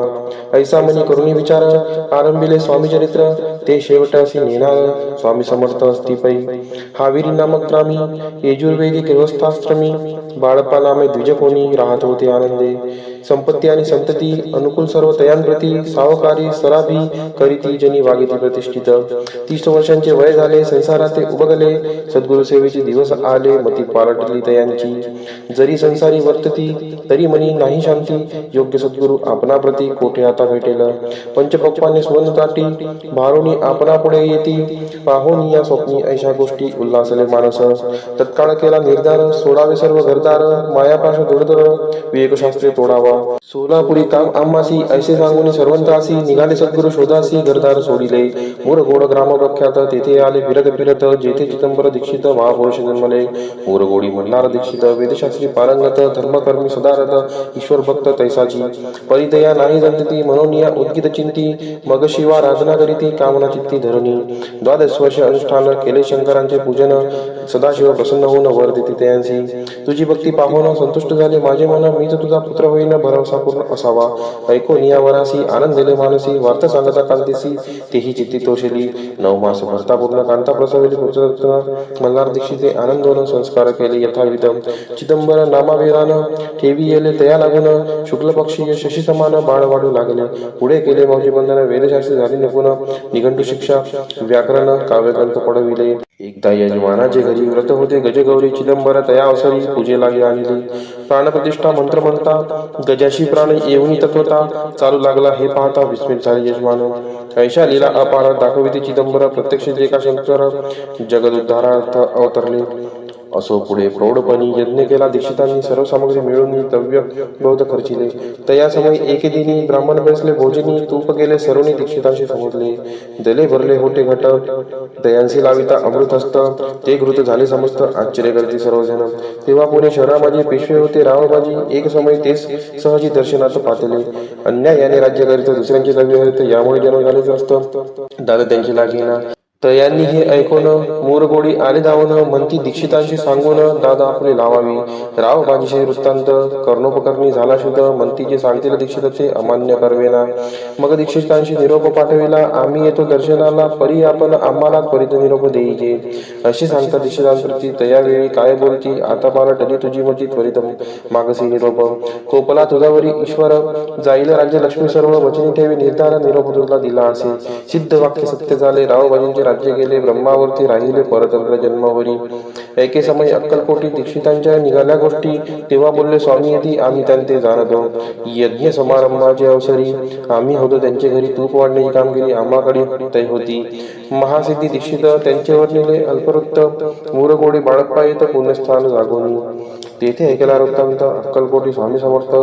ऐसा मनी करुणी विचार, आरंभिले स्वामी चरित्र, ते शेवटासी नेणार स्वामी समर्थ असती पै. हाविरी नामक ग्रामी यजुर्वेदिक व्यवस्थाश्रमी बाळप्पा नामे द्विज कोणी राहत होते आनंदे. संपत्ती आणि संतती अनुकूल सर्व तयांप्रती सावकारी सराभी करीती जनी वागिती प्रतिष्ठित. 30 वर्षांचे वय झाले, संसारात ते उबगले. सद्गुरु सेवेचे दिवस आले, मती पालटली तयांची. जरी संसारी वर्तती तरी मनी नाही शांती. योग्य सद्गुरु आपणाप्रती कोठे आता भेटेल. पंचपक्वाने सुवर्ण ताटी भारोनी आपणा पुढे येती. पाहोनी या स्वप्नी ऐशा गोष्टी उल्हासले मानस. तत्काळ केला निर्धार, सोडावे सर्व घरदार. मायापाश दुर्धर विवेकशास्त्रे तोडावा. सोलापुरी काम आम्हासी ऐसे सांगून सर्वंतासी. निघाले सद्गुरु शोधासी, घरदार सोडिले. मोरगोड ग्राम प्रख्यात, तेथे आले फिरत फिरत. जेथे चिदंबर दीक्षित महापुरुष जन्मले. मोरगोडी मल्हार दीक्षित, वेदशास्त्री पारंगत. धर्मकर्मी सदारथ, ईश्वर भक्त तैसाची. परिदया नाही जंतती, मनोनिया उद्गित चिंती. मग शिवा राधना करीती, कामना चित्ती धरणी. 12 वर्ष अनुष्ठान केले शंकरांचे पूजन. सदाशिव प्रसन्न होऊन वर देते तयांसी. तुझी भक्ती पाहून संतुष्ट झाले माझे मन. मीच तुझा पुत्र होईन, भरवसा पूर्ण असावा. ऐकून या वरासी आनंद दिले मानसी. वार्ता सांगता कांतीसी, तेही चित्ती तोषली. 9 मास भरता पूर्ण कांता प्रसविली पुत्ररत्न. मल्हार दीक्षिते आनंदोन संस्कार केले यथाविध. चिदंबर नामाभिरान ठेवी येले तया लागून. शुक्ल पक्षी शशी समान बाळ वाढू लागले. पुढे केले मौजी बंधन, वेदशास्त्री झाली निपुण. निघंटू शिक्षा व्याकरण काव्यग्रंथ पडविले. एकदा यजमानाचे घरी व्रत होते गजगौरी. चिदंबर तया अवसरी पूजे लागे आणली. प्राणप्रतिष्ठा मंत्र म्हणता गजाशी प्राण येऊन तत्वता. चालू लागला हे पाहता विस्मित झाले यजमान. ऐशा लीला अपार दाखविते चिदंबर. प्रत्यक्ष जे का शंकर जगदुद्धारार्थ अवतरले. असो पुढे प्रौढपणी यज्ञ केला दीक्षितांनी. सर्व सामग्री मिळून द्रव्य बहुत खर्चिले. तया समय एके दिनी ब्राह्मण बसले भोजनी. तूप गेले सर्वनी दीक्षितांशी समजले. दले भरले होते घट, दयांसी लाविता अमृत हस्त. ते घृत झाले समस्त, आश्चर्य करते सर्वजण. तेव्हा पुणे शहरामध्ये पेशवे होते रावबाजी. एक समय तेच सहजी दर्शनात पातले. अन्यायाने राज्य करीत दुसऱ्यांचे द्रव्य हरित, यामुळे जन्म झालेच असतं. दादा त्यांची लागेना. तयांनी हे ऐकून मोरगोडी आले धावून. म्हणती दीक्षितांशी सांगून दादा आपले लावावी. राव बाजीचे वृत्तांत कर्णोपकरणी झाला शुद्ध. म्हणती जे सांगतील दीक्षित ते अमान्य करवेना. मग दीक्षितांशी निरोप पाठविला. आम्ही येतो दर्शनाला, परी आपण आम्हाला त्वरित निरोप देईजे. असे सांगता दीक्षितांप्रती तयावेळी काय बोलती. आता मला टली तुझी मती, त्वरित मागसी निरोप. कोपला तुझावरी ईश्वर, जाईल राज्य लक्ष्मी सर्व. वचनी ठेवी निर्धार, निरोप तुला दिला असे. सिद्ध वाक्य सत्य झाले. रावबाजींचे राज्य गेले, ब्रह्मावरती राहिले परतंत्र जन्मावरी. एके समय अक्कलकोटी दीक्षितांच्या निघाल्या गोष्टी. तेव्हा बोलले स्वामी येती, आम्ही त्यांचे जाणतो. यज्ञ समारंभाचे अवसरी आम्ही होतो त्यांच्या घरी. तूप वाढण्याची कामगिरी आम्हाकडे तय होती. महासिद्धी दीक्षित त्यांचे वर्णिले अल्पवृत्त. मोरगोडी बाळप्पा येत पुण्यस्थान जागोनी. तेथे ऐकला वृत्तांत अक्कलकोटी स्वामी समर्थ.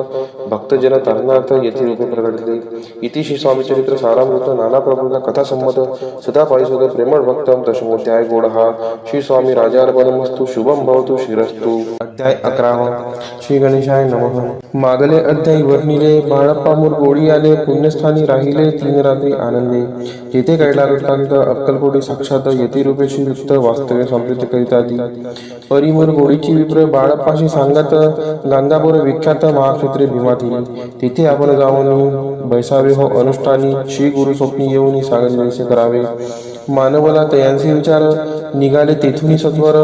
भक्तजन तरणार्थ येथे रूपे प्रगटले. इतिश्री स्वामी चरित्र सारामृत. नाना प्रभूंचा कथा संमत. सदा पारिसुद प्रेमळ भक्तम दशमोध्याय गोड हा. श्री स्वामी राजार्पणमस्तु. शुभम भवतु श्रीरस्तु. अध्याय 11. श्री गणेशाय नमः. मागले अध्यायी वर्णिले. बाळप्पा मोरगोडी आले, पुण्यस्थानी राहिले 3 रात्री आनंदे. तेथे कैला वृत्तांत अक्कलकोटी साक्षात येथे रूपे श्रीयुक्त वास्तव्य संप्रीत करीता ती. परी मोरगोडीची विप्र बाळप्पाशी सांगत. गांधापूर विख्यात महाक्षेत्रे भीमाती. तिथे आपण जाऊन बैसावे हो अनुष्ठानी. श्री गुरु स्वप्नी येऊन सांगितले करावे. मानवला तयांचे विचार. निघाले तेथून सत्वर.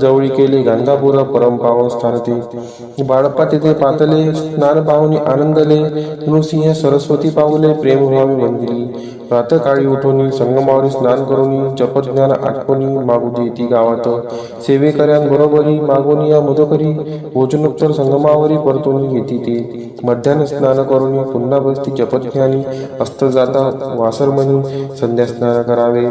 जवळी केले गांधापूर परम पावन स्थानते. बाळप्पा तेथे पातले. स्नान पाहुणी आनंदले. नृसिंह सरस्वती पावले. प्रेम व्हावे वंदिली. प्रातकाळी उठोनी संगमावरी स्नान करूनी. जपज्ञान आठवणी मागू देती गावात. सेवेकऱ्यांबरोबरी मागोनी या मधोकरी. भोजनोत्तर संगमावरी परतोनी येती ते. मध्यान्ह स्नान करूनी पुन्हा बसती जपज्ञानी. अस्त जाता वासरमणी संध्या स्नान करावे.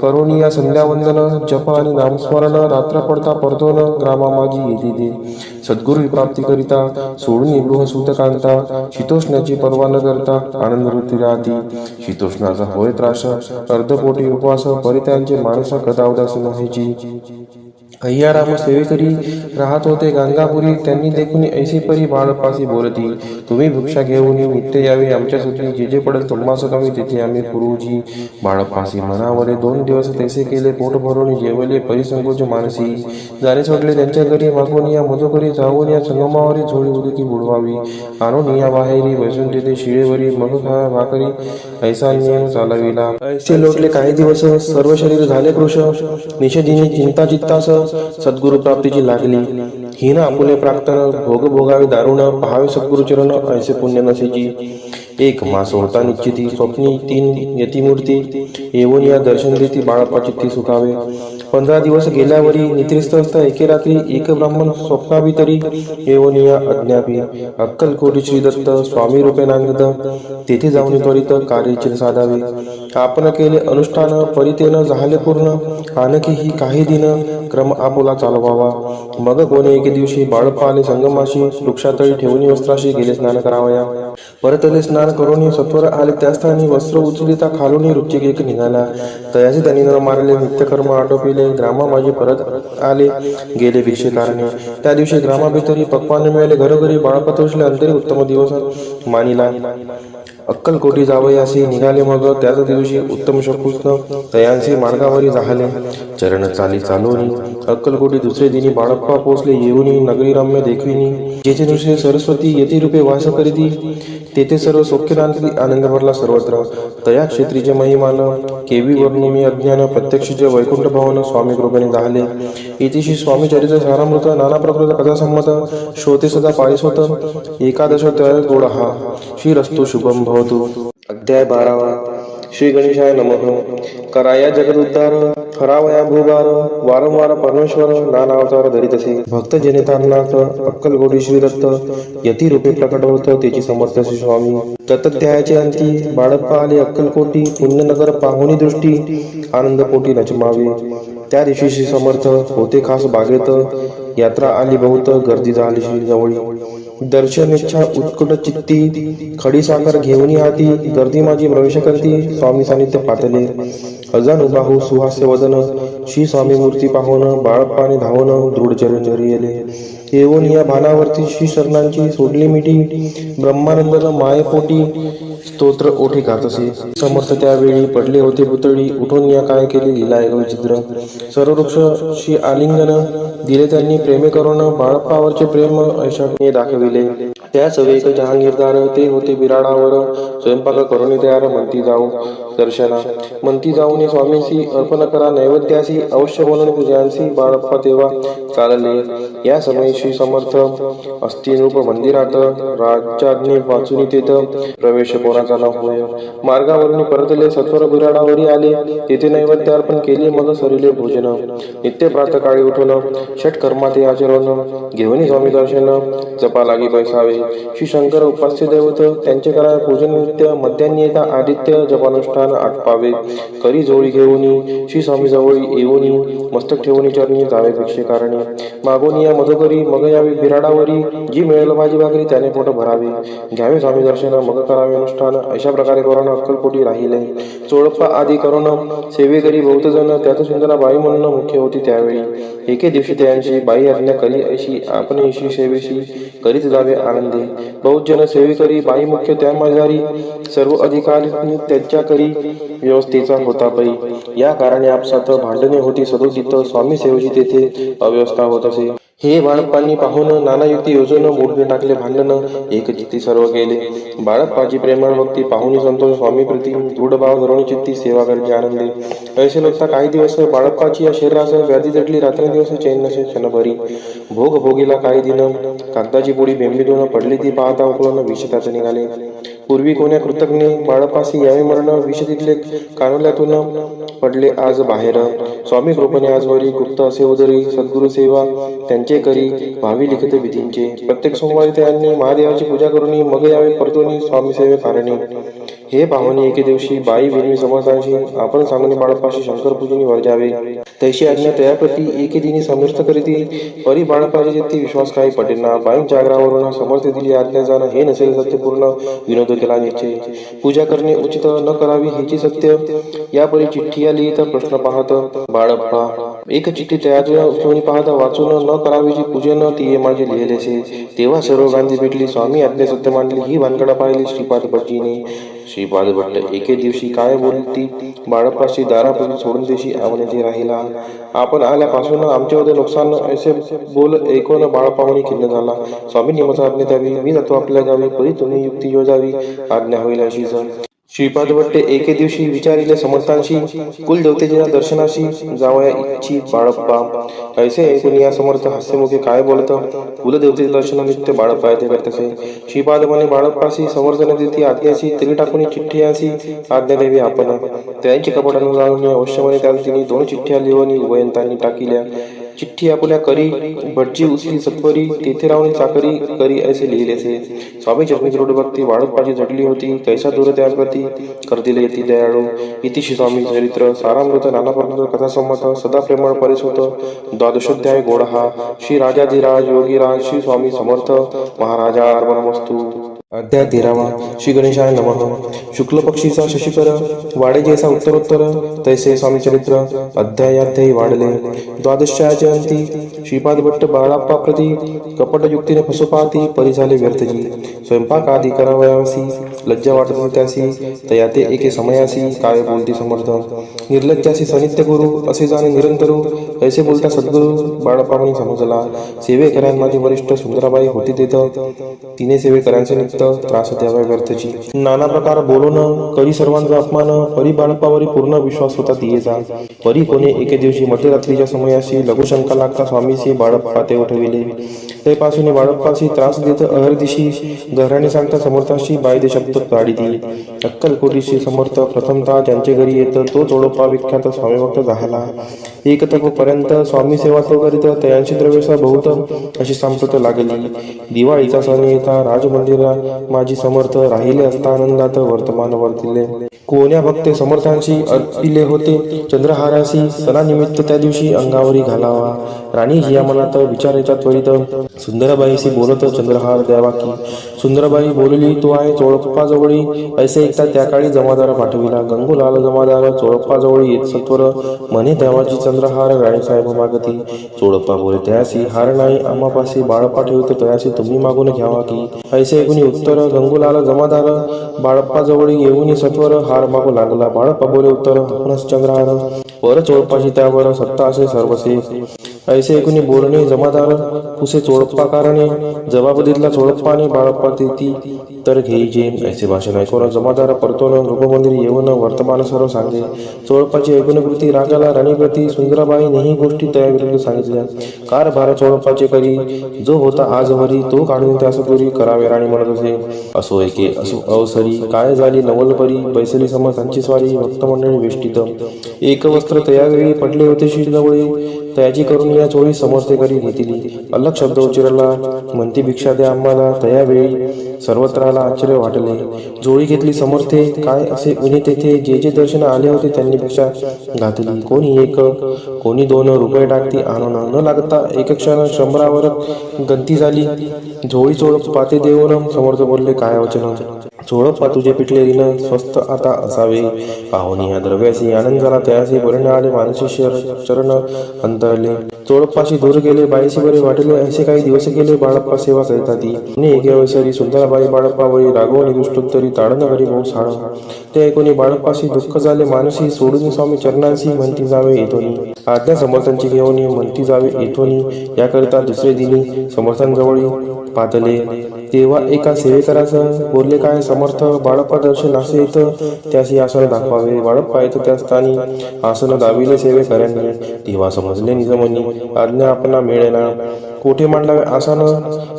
करोनी या संध्यावंदन. जप आणि नामस्मरण. रात्र पडता परतोन ग्रामा माझी येते ते. सद्गुरु प्राप्ती करिता सोडून गृह सुत कांता. शीतोष्णाची पर्वा न करता आनंद वृत्ती राहती. शीतोष्णाचा होय त्रास. अर्धपोटी उपवास. परित्यांचे मानस कदा उदास नव्हायची. अय्याराम सेवेकरी राहत होते गाणगापुरी. त्यांनी देखून ऐसे परी बाळप्पासी बोलती, तुम्ही भिक्षा घेऊन नित्य यावे आमच्यासाठी, जे जे पडेल तुम्हास कमी तिथे आम्ही गुरुजी. बाळप्पासी म्हणावले. 2 दिवस तैसे केले. पोट भरून जेवले. परिसंकोच मानसी जाणे सोडले त्यांच्या घरी. मागून या मधुकरी जाऊन या संगमावरी झोळी उदकी बुडवावी. आणून या बाहेरी बसून तिथे शिळेवरी मग खा भाकरी ऐसा नियम चालविला. ऐसे लोटले काही दिवस. सर्व शरीर झाले कृश. निषेधिनी चिंता चित्तास सद्गुरु प्राप्तीची लागली. हीन आपुले प्राक्तन भोग भोगावे दारुण. पहावे सद्गुरुचरण ऐसे पुण्य नसेची. 1 मास होता निश्चिती. स्वप्नी 3 यतिमूर्ती येऊन या दर्शन देती. बाळप्पा चित्ती सुखावे. 15 दिवस गेल्यावरी निद्रिस्त असता एके रात्री एक ब्राह्मण स्वप्नाभितरी येऊन या अज्ञापी. अक्कलकोटी श्रीदत्त स्वामी रूपे नांदत. तेथे जाऊन त्वरित कार्याचे साधावे. आपण केले अनुष्ठान परितेन झाले पूर्ण. आणखी ही काही दिन क्रम आपुला चालवावा. मग कोणी एके दिवशी बाळप्पा आले संगमाशी. वृक्षातळी ठेवून वस्त्राशी गेले स्नान करावया. परतले स्नान करून सत्वर आले त्या स्थानी. वस्त्र उचलिता खालून रुचिक एक निघाला. तयाचे त्यांनी न मारले. नित्यकर्म आटोपिले. ग्रामा माझे परत आले गेले भिक्षेकारणे. त्या दिवशी ग्रामाभितरी पक्वान मिळाले. घरोघरी बाळप्पा तोषले. अंतरी उत्तम दिवस मानिला. अक्कलकोटी जावयासी निघाले. मग त्याच दिवशी उत्तम शकुस्न तयांसी मार्गावरी जाहले. चरण चाली चालवणी अक्कलकोटी दुसरे दिनी बाळप्पा पोचले. येऊनी नगरी रम्य देखविनी. जेथे दुसरे सरस्वती यती रूपे वास करीती. तेथे सर्व सौख्यदांती आनंद भरला सर्वत्र. तया क्षेत्रीचे महिमान केवी वर्णू मी अज्ञान. प्रत्यक्षचे वैकुंठ भवन स्वामी कृपेने जाहले. इतिशी स्वामी चरित्र सारामृत. नाना प्रकृत कथा संमत. श्रोते सदा पारिसोत. एकादश गोड हा. श्रीरस्तु शुभम भवतु. अध्याय 12. श्री गणेशाय नमः. कराया जगदुद्धार. हरावया भूभार. वारंवार परमेश्वर नाना अवतार धरितसे. भक्त जनितांनाथ अक्कलकोटी श्रीदत्त यती रूपे प्रकट होत. त्याची समर्थ श्री स्वामी. तत्ध्यायाचे अंती बाळप्पा आले अक्कलकोटी. पुण्यनगर पाहुणी दृष्टी आनंद पोटी नचमावे. त्या दिवशी श्री समर्थ होते खास बागेत. यात्रा आली बहुत. गर्दी झाली श्री जवळी. दर्शन इच्छा उत्कट चित्ती. खडी साखर घेऊन हाती. गर्दी माझी प्रवेश करती. स्वामी सानिध्य पातले. अजानु बाहू सुहास्य वदन. श्री स्वामी मूर्ती पाहून बाळप्पाने धावून दृढ चरण येले. येऊन या भानावरती श्री शरणांची सोडली मिठी. ब्रह्मानंद मायेपोटी स्तोत्र ओठे गातसे. समर्थ त्यावेळी पडले होते पुतळी. उठून या काय केले लिला एक विचित्र. सर्व वृक्ष श्री आलिंगन दिले त्यांनी. प्रेमे करून बाळप्पावरचे प्रेम ऐशाने दाखविले. त्याच वेग जहांगीरदार ते होते बिराडावर. स्वयंपाक करून तयार म्हणती जाऊ दर्शना. म्हणती जाऊन स्वामींशी अर्पण करा नैवेद्यासी. अवश्य म्हणून पूजांसी. बाळप्पा तेव्हा चालले. या समयी श्री समर्थ अस्थिरूप मंदिरात. राज्याज्ञे वाचून तेथ प्रवेश कोणाचा न होय. मार्गावरून परतले. सत्वर बिराडावरी आले. तेथे नैवेद्य अर्पण केले. मग सरिले भोजन. नित्य प्रातकाळी उठून षट कर्माते आचरण. घेऊन स्वामी दर्शन जपा लागी बैसावे. श्री शंकर उपास्य दैवत त्यांचे करा पूजन नित्य. मध्यान्नी येता आदित्य जपानुष्ठान आटपावे. करी जोळी घेऊन श्री स्वामी जवळी येऊन मस्तक ठेवून चरणी जावे भिक्षेकारणे. मागून या मधुकरी मग यावे बिराडावरी. जी मिळेल भाजी भाकरी त्याने पोट भरावे. घ्यावे स्वामी दर्शन मग करावे अनुष्ठान. अशा प्रकारे करून अक्कलकोटी राहिले. चोळप्पा आदी करून सेवेकरी बहुत जण. त्यात सुंदरा बाई म्हणून मुख्य होती त्यावेळी. एके दिवशी त्यांची बाई आज्ञा करी ऐशी आपण ऐशी सेवेशी करीत जावे आनंदे. बहुत जन सेवेकरी बाई मुख्य त्या माझारी. सर्व अधिकारी त्यांच्या करी व्यवस्थेचा होता पै. या कारणे आपसात भांडणे होती सदोदित. स्वामी सेवेची तेथे अव्यवस्था होत असे. हे बाळप्पांनी पाहून नाना युक्ती योजून मोडून टाकले भांडण. एक चित्ती सर्व केले. बाळप्पाची प्रेमळ भक्ती पाहुणी संतोष स्वामी प्रति दृढ भाव धरून चित्ती सेवा करते आनंदे. ऐसे लोकता काही दिवस बाळप्पाची या शरीरास व्याधी जटली. रात्रंदिवस चैन नसे क्षणभरी. भोग भोगीला काही दिन. कागदाची पोळी बेंबीतून पडली ती पाहता उकळून विष त्याच निघाले. पूर्वी कोण्या कृतज्ञ बाळप्पासी यावे मरण. विष तिथले कानोल्यातून पडले आज बाहेर. स्वामी कृपेने आजवरी गुप्त असे उदरी. सद्गुरु सेवा त्यांचे करी भावी लिखित विधींचे. प्रत्येक सोमवारी त्यांनी महादेवाची पूजा करून मग यावे परतून स्वामी सेवे कारणी. हे पाहुणे एके दिवशी बाई विनवी समर्थांशी आपण सांगून बाळप्पाशी शंकर पूजनी वर जावे. तैशी आज्ञा तयाप्रती एके दिनी समर्थ करीती. परी बाळप्पाची ती विश्वास काही पटेना. बाईंच्या आग्रहावरून समर्थ दिली आज्ञा जाणं हे नसेल सत्यपूर्ण. विनोद केला निश्चय. पूजा करणे उचित न करावी हेची सत्य. यापरी चिठ्ठी लिहित प्रश्न पाहत बाळप्पा एक चिठ्ठी तयार कोणी पाहता वाचून न करावीची पूजन ती माझे लिहिलेसे. तेव्हा सर्व गांधी भेटली. स्वामी आज्ञा सत्य मांडली. ही भानगडा पाहिली श्रीपाद भटजीने. श्रीपाद भट्ट एके दिवशी काय बोलती बाळप्पाशी दारापुढे सोडून देशी आवडते राहिला. आपण आल्यापासून आमच्यावर नुकसान असे बोल ऐकून बाळप्पा म्हणे खिन्न झाला. स्वामींनी माझा आज्ञा द्यावी. मी जातो आपल्या गावी. परी तुम्ही युक्ती योजावी. आज्ञा होईल अशीच. श्रीपाद भट्टे एके दिवशी विचारिले समर्थांशी. कुलदेवतेच्या दर्शनाशी जावया इच्छित बाळप्पा. ऐसे ऐकून या समर्थ हास्यमुखे काय बोलत. कुलदेवतेचे दर्शनानिमित्त बाळप्पा येथे करतसे. श्रीपाद म्हणे बाळप्पाशी समर्थन देती आज्ञाशी तरी टाकून चिठ्ठी यासी आज्ञा द्यावी आपण. त्यांची कपटानं जाऊन अवश्य म्हणे त्याला तिने 2 चिठ्ठ्या लिहून उभयंतांनी टाकिल्या. चिठ्ठी आपुल्या करी भटजी उचली सत्वरी तेथे राहून चाकरी करी असे लिहिलेसे. स्वामी चरणी दृढ भक्ती बाळप्पाची झटली होती. कैसा दूर त्याप्रती करतील येती दयाळू. इतिशी स्वामी चरित्र सारामृत नानापर्यंत कथासंमत सदा प्रेमळ परिसुत. 12ोऽध्याय गोडहा. श्री राजाधिराज योगीराज श्री स्वामी समर्थ महाराजा अर्पणमस्तु. अध्याय 13वा. श्री गणेशाय नमः. शुक्ल पक्षीचा शशिकर वाढे जैसा उत्तरोत्तर तैसे स्वामी चरित्र अध्यायाध्यायी वाढले. 12च्या अंती श्रीपाद भट्ट बाळाप्पा प्रती कपटयुक्तीने फसोपाती परी झाले व्यर्थजी. स्वयंपाक आदी करावयासी लज्जा वाटत होती त्यासी. तया ते एके समयासी काय बोलती समर्थ. निर्लज्जासी सनित्य गुरु असे जाणे निरंतरू ऐसे बोलता सद्गुरु. बाळाप्पा म्हणे समजला. सेवेकऱ्यां माझी वरिष्ठ सुंदराबाई होती तेथ. तिने सेवेकऱ्यांचे नित्य त्रास द्यावा व्यर्थची. नाना प्रकार बोलून करी सर्वांचा अपमान. परी बाळप्पावरी पूर्ण विश्वास होता दियेचा. परी कोणे एके दिवशी मध्यरात्रीच्या समयाशी लघुशंका लागता स्वामीशी बाळप्पा ते उठविले. तेपासून बाळप्पाशी त्रास देत अहर्दिशी घराने सांगता समर्थाशी बायदे शब्द काढिती. अक्कलकोटीशी समर्थ प्रथमतः ज्यांचे घरी येत तो चोडप्पा विख्यात स्वामी भक्त झाला. एक तपोपर्यंत स्वामी सेवा तो करीत तयांची द्रव्यसा बहुत अशी संपत लागली. दिवाळीचा सण येता राजमंदिरा माझी समर्थ राहिले असता आनंदात वर्तमान वर्तिले. कोण्या भक्ते समर्थांशी अर्पिले होते चंद्रहाराशी सणानिमित्त त्या दिवशी अंगावरी घालावा. राणी हिया मनात विचारायच्या त्वरित सुंदरबाईशी बोलत चंद्रहार द्यावा की. सुंदरबाई बोलली तो आहे चोळप्पाजवळी ऐसे ऐकता त्या काळी जमादार पाठविला. गंगूलाल जमादार चोळप्पाजवळी येत सत्वर म्हणे देवाची चंद्रहार राणीसाहेब मागती. चोळप्पा बोले तयासी हार नाही आम्हापाशी बाळप्पा ठेवतो तयासी तुम्ही मागून घ्यावा की. ऐसे ऐकून उत्तर गंगूलाल जमादार बाळप्पाजवळी येऊन सत्वर हार मागू लागला. बाळप्पा बोले उत्तर आपणच चंद्रहार वर चोळप्पाची त्यावर सत्ता असे सर्वसे. ऐसे ऐकून बोलणे जमादार पुसे चोळप्पा कारणे. जबाब दिला चोळप्पाने बाळप्पा तेती तर घेईजे. ऐसे भाषण ऐकून जमादार परतोन रूपमंदिर येऊन वर्तमान सर्व सांगे. चोळप्पाची ऐकून कृती रागाला राणीप्रती सुंदराबाईनेही गोष्टी तयाविरुद्ध सांगितल्या. कारभार चोळप्पाचे करी जो होता आजवरी तो काढून त्यास दूरी करावे राणी म्हणत असे. असो एके असो अवसरी काय झाली नवलपरी बैसली समर्थांची स्वारी भक्तमंडळी वेष्टित. एक वस्त्र तयावेळी पडले होते शिरजवळी तयाची करून या चोळी समर्थे करी घेतली. अलग शब्द उच्चारला म्हणती भिक्षा द्या आम्हाला. तयावेळी सर्वत्राला आश्चर्य वाटले. जोळी घेतली समर्थे काय असे उन्हे तेथे जे जे दर्शन आले होते त्यांनी भिक्षा घातली. कोणी 1 कोणी 2 रुपये टाकती आणून न लागता एक क्षण शंभरावर गंती झाली. झोळी चोळप्पा ते देऊन समर्थ बोलले काय वचन. चोळप्पा तुझे पिटले ऋण स्वस्त आता असावे. पाहुणी ह्या द्रव्यासी आनंद झाला तयासी बोलणे आले मानसी चरण अंतरले. चोळप्पाशी दूर गेले बाईशी बरे वाटले. असे काही दिवस गेले बाळप्पा सेवा करिता ती. एके अवसरी सुंदराबाई बाळप्पावरी रागवणी दुष्टोत्तरी ताडन करी भाऊ साळ. ते ऐकून बाळप्पाशी दुःख झाले मानसी सोडून स्वामी चरणांशी म्हणती जावे येथोनी. आज्ञा समर्थांची घेऊन म्हणती जावे येथोनी. याकरिता दुसरे दिनी समर्थांजवळी पातले. तेव्हा एका सेवेकराचं बोलले काय समर्थ बाळप्पा दर्शन असे येतं त्याशी आसन दाखवावे. बाळप्पा येतं त्या स्थानी आसन दाविले सेवेकऱ्यांनी. तेव्हा समजले निजमनी आज्ञा आपणा मिळेना. कोठे मांडावे आसन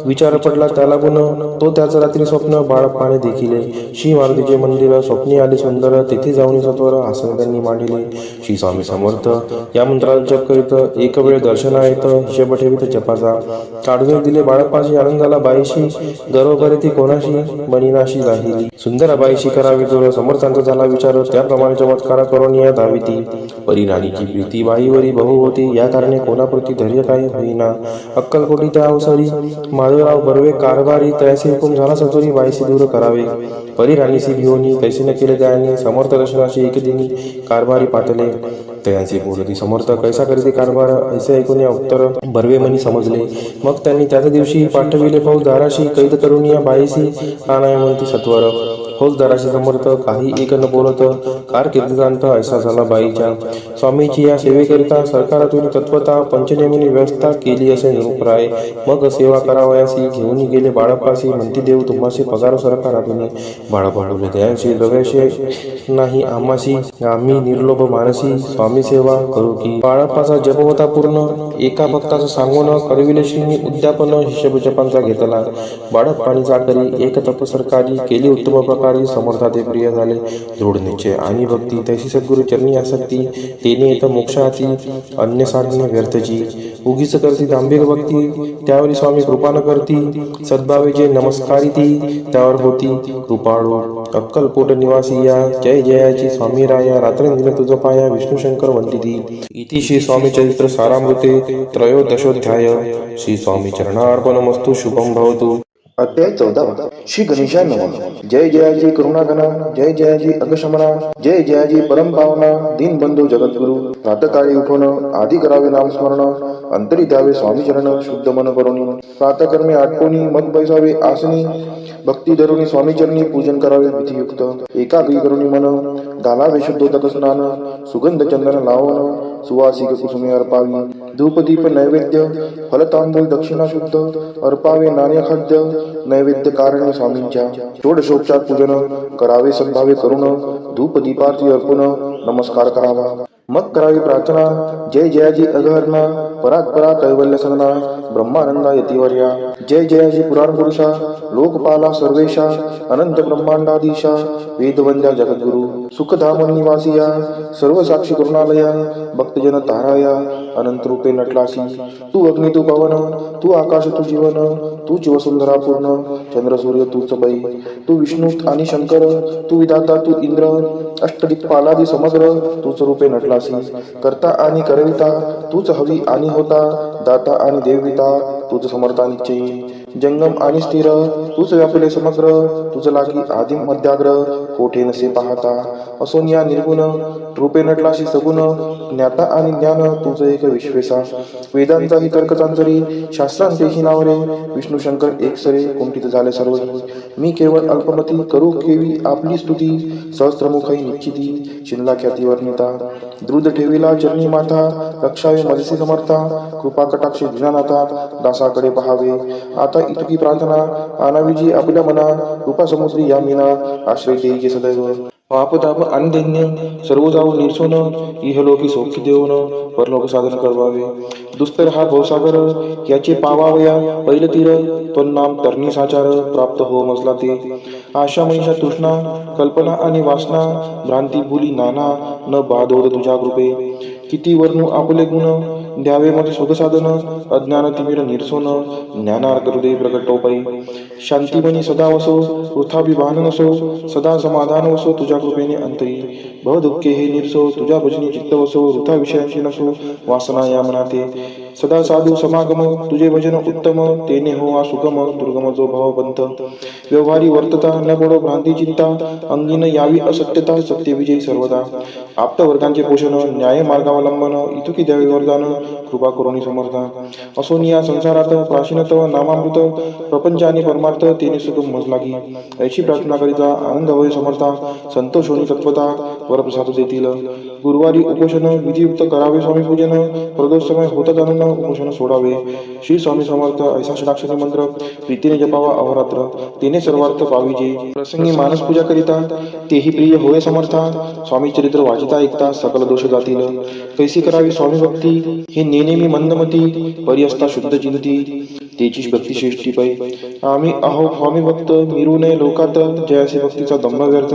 विचार पडला त्याला गुण. तो त्याचं रात्री स्वप्न बाळप्पाने देखिले. श्री मारुतीचे मंदिर स्वप्नी आले सुंदर तेथे जाऊन सत्वर आसन त्यांनी मांडिले. श्री स्वामी समर्थ या मंत्राचा जप करीत एक वेळ दर्शना येत हिशेब ठेवीत जपाचा. काढून दिले बाळप्पाशी आनंद झाला बाईशी गर्व करे ती कोणाशी बनिनाशी राहिली. सुंदराबाईशी करावी जोर समर्थांचा झाला विचार त्याप्रमाणे चमत्कार करून या धाविती. परी राणीची प्रीती बाईवरी बहु होती या कारणे कोणाप्रती धैर्य काही होईना. अक्कलकोटी त्या अवसरी माधवराव बर्वे कारभारी तयासी हुकूम झाला सतोरी बाईशी दूर करावे. परी राणीशी भिवनी तैसे न केले त्याने समर्थ दर्शनाशी एक दिनी कारभारी पातले. भक्तयांचे बोलती समर्थ कैसा करीते कारभार ऐसे ऐकून या उत्तर बर्वेमनी समजले. मग त्यांनी त्याच दिवशी पाठविले फौजदाराशी कैद करून या बाईसी आणाय म्हणती सत्वर. फौजदाराशी समर्थ काही एक न बोलत कारकिर्दीचा ऐसा झाला बाईच्या. स्वामीची या सेवेकरिता सरकारातून तत्वता पंचनेमीने व्यवस्था केली असे निरूपराय. मग सेवा करावयासी घेऊन गेले बाळप्पासी म्हणती देव तुम्हाशी पगार सरकारातून. बाळप्पा बोलले दयांशी द्रव्याशी नाही आम्हाशी आम्ही निर्लोभ मानसी स्वामी सेवा करू की. बाळप्पाचा जप होता पूर्ण एका भक्ताचं सांगून करविले श्रीनी उद्यापन हिशोब जपांचा घेतला. बाळप्पानी चाकरी एक तप सरकारी केली उत्तम प्रकारे समर्था ते प्रिय झाले. दृढ निश्चय आणि भक्ती तैसी सद्गुरु चरणी आसक्ती तेने येत मोक्षाती अन्य साधने व्यर्थची. उगीच करती दांभिक भक्ती त्यावरी स्वामी कृपा न करती. सद्भावे जे नमस्कारी ती त्यावर होती कृपाळू. अक्कलकोट निवासी या जय जयाची स्वामी राया रात्रंदिन तुझ पाया विष्णू शंकर वंती ती. इति श्री स्वामी चरित्र सारामृते त्रयोदशोध्याय. श्री स्वामी चरणार्पणमस्तु. शुभम भवतु. अध्याय 14. श्री गणेशाय नमः. जय जयाजी करुणागणा जय जयाजी अगशमना जय जयाजी परम पावना दीनबंधू जगद्गुरु. प्रातकाळी उठून आधी करावे नामस्मरण अंतरी द्यावे स्वामी चरण शुद्ध मन करुणी. प्रातकर्मे आटकोनी मत बैसावे आसनी भक्ती धरुणी स्वामी चरणी पूजन करावे विधियुक्त. एकाग्री करुणी मन घालावे शुद्धोदक स्नान सुगंध चंदन लावण सुवासिक कुसुमे अर्पावी. धूपदीप नैवेद्य फलतांबूल दक्षिणा शुद्ध अर्पावे नाण्य खाद्य नैवेद्य कारणे स्वामींच्या. षोडशोपचार पूजन करावे सद्भावे करुण धूपदीपार्थी अर्पण नमस्कार करावा. मग करावी प्रार्थना जय जयाजी अगहरणा परात्परा कैवल्य सदना ब्रह्मानंदा यतिवर्या. जय जयाजी पुराण पुरुषा लोकपाला सर्वेशा अनंत ब्रह्मांडाधीशा वेदवंद्या जगद्गुरु. सुखधाम निवासिया सर्व साक्षी करुणालया भक्तजन ताराया अनंत रूपे नटलासी. तू अग्नी तू पवन तू आकाश तू जीवन तूच वसुंधरा पूर्ण चंद्र सूर्य तूच बाई. तू विष्णू आणि शंकर तू विधाता तू इंद्र अष्टदिक्पालादी समग्र तूच रूपे नटलासी. करता आणि करविता तूच हवी आणि होता दाता आणि देवविता तूच समर्था निश्चयी. जंगम आणि स्थिर तूच व्यापले समग्र तुझ लागी आदिम मध्याग्र कोठे नसे पाहता. असोनिया निर्गुण रूपे नटलाशी सगुण ज्ञाता आणि ज्ञान तुझ एक विश्वेसा. वेदांचाही तर्क चांचरी शास्त्रांतेही नावरे विष्णू शंकर एक सरे कुंठित झाले सर्व. मी केवळ अल्पमती करू केवी आपली स्तुती सहस्त्रमुखई निश्चिती शिनला ख्याती वर्णिता. द्रुत ठेविला चरणी माथा रक्षावे मजसी समर्था कृपा कटाक्षी दिनानाथा दासाकडे पहावे. आता इतकी प्रार्थना आनावीजी आपल्या मना कृपा समुद्री या मीना आश्रय देईचे सदैव. पापताप आणि दैन्य सर्व जाऊ निर्सोन इहलोकी सौख्य देऊन परलोक साधन करवावे. दुस्तर हा भवसागर याचे पावावया पैल तीर नाम तरणी साचार प्राप्त हो मजला ते. आशा मनीषा तृष्णा कल्पना आणि वासना भ्रांती भुली नाना न बाधोद तुझ्या कृपे. किती वर्णू आपले गुण द्यावे मग सुख साधन अज्ञान तिमिर निरसोन ज्ञानार्थ हृदय प्रकटोपाई. शांतिमनी सदा वसो वृथा विभान नसो सदा समाधान वसो तुझ्या कृपेने अंतरी. भव दुःखे हे निरसो तुझ्या भजनी चित्त वसो वृथा विषयांशी नसो वासना या मनाते. सदा साधू समागम तुझे भजन उत्तम तेने हो आ सुगम दुर्गम जो भवपंथ. व्यवहारी वर्तता न पडो भ्रांती चिंता अंगीन यावी असत्यता सत्य विजयी सर्वदा. आप्त वर्गांचे पोषण न्याय मार्गावलंबन इतुकी द्यावे वरदान कृपा करुणी समर्था. असोनी या संसारात प्राचीनतव नामामृत प्रपंच आणि परमार्थ तेने सुगम मज लागी. ऐशी प्रार्थना करिता आनंद होय समर्था संतोष होणी तत्वता वरप्रसाद देतील. गुरुवारी उपोषण विधियुक्त करावे स्वामी पूजन प्रदोष समय होता जाणून उपोषण सोडावे. श्री स्वामी समर्थ ऐसा षडाक्षरी मंत्र प्रीतीने जपावा अहोरात्र तेने सर्वार्थ पाविजे. प्रसंगी मानस पूजा करिता तेही प्रिय होय समर्था. स्वामी चरित्र वाचिता ऐकता सकल दोष जातील. कैसी करावी स्वामी भक्ती हे नेनेमी मंदमती परी असता शुद्ध चिंती तेची भक्ती श्रेष्ठी पै. आम्ही अहो स्वामी भक्त मिरू नये लोकात जयासी भक्तीचा दंभ व्यर्थ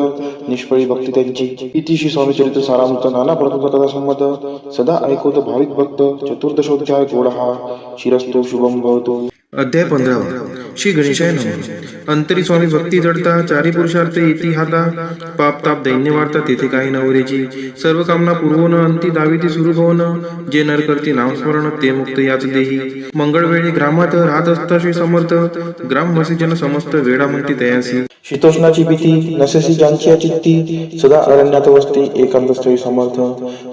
निष्फळी भक्ती त्यांची. इति श्री स्वामी चरित्र सारामृत नाना प्रकारचा कथा संमत सदा ऐकवत भाविक भक्त चतुर्दशोध्याय गोड हा शिरस्तो शुभम भवतो. अध्याय 15. श्री गणेशाय नमः अंतरी स्वामी भक्ती जडता चारी पुरुषार्थ येती हाता पाप ताप दैन्य वार्ता तेथे काही नवरेची सर्व कामना पूर्वोन अंती दाविती सुरू होऊन जे नर करती नामस्मरण ते मुक्त याच देही मंगळवेळी ग्रामात राहत असता श्री समर्थ ग्रामवासी जन समस्त वेळा म्हणती तयासी शीतोष्णाची भीती नसेसी ज्यांची चित्ती सदा अरण्यात वसती एकांत स्थळी समर्थ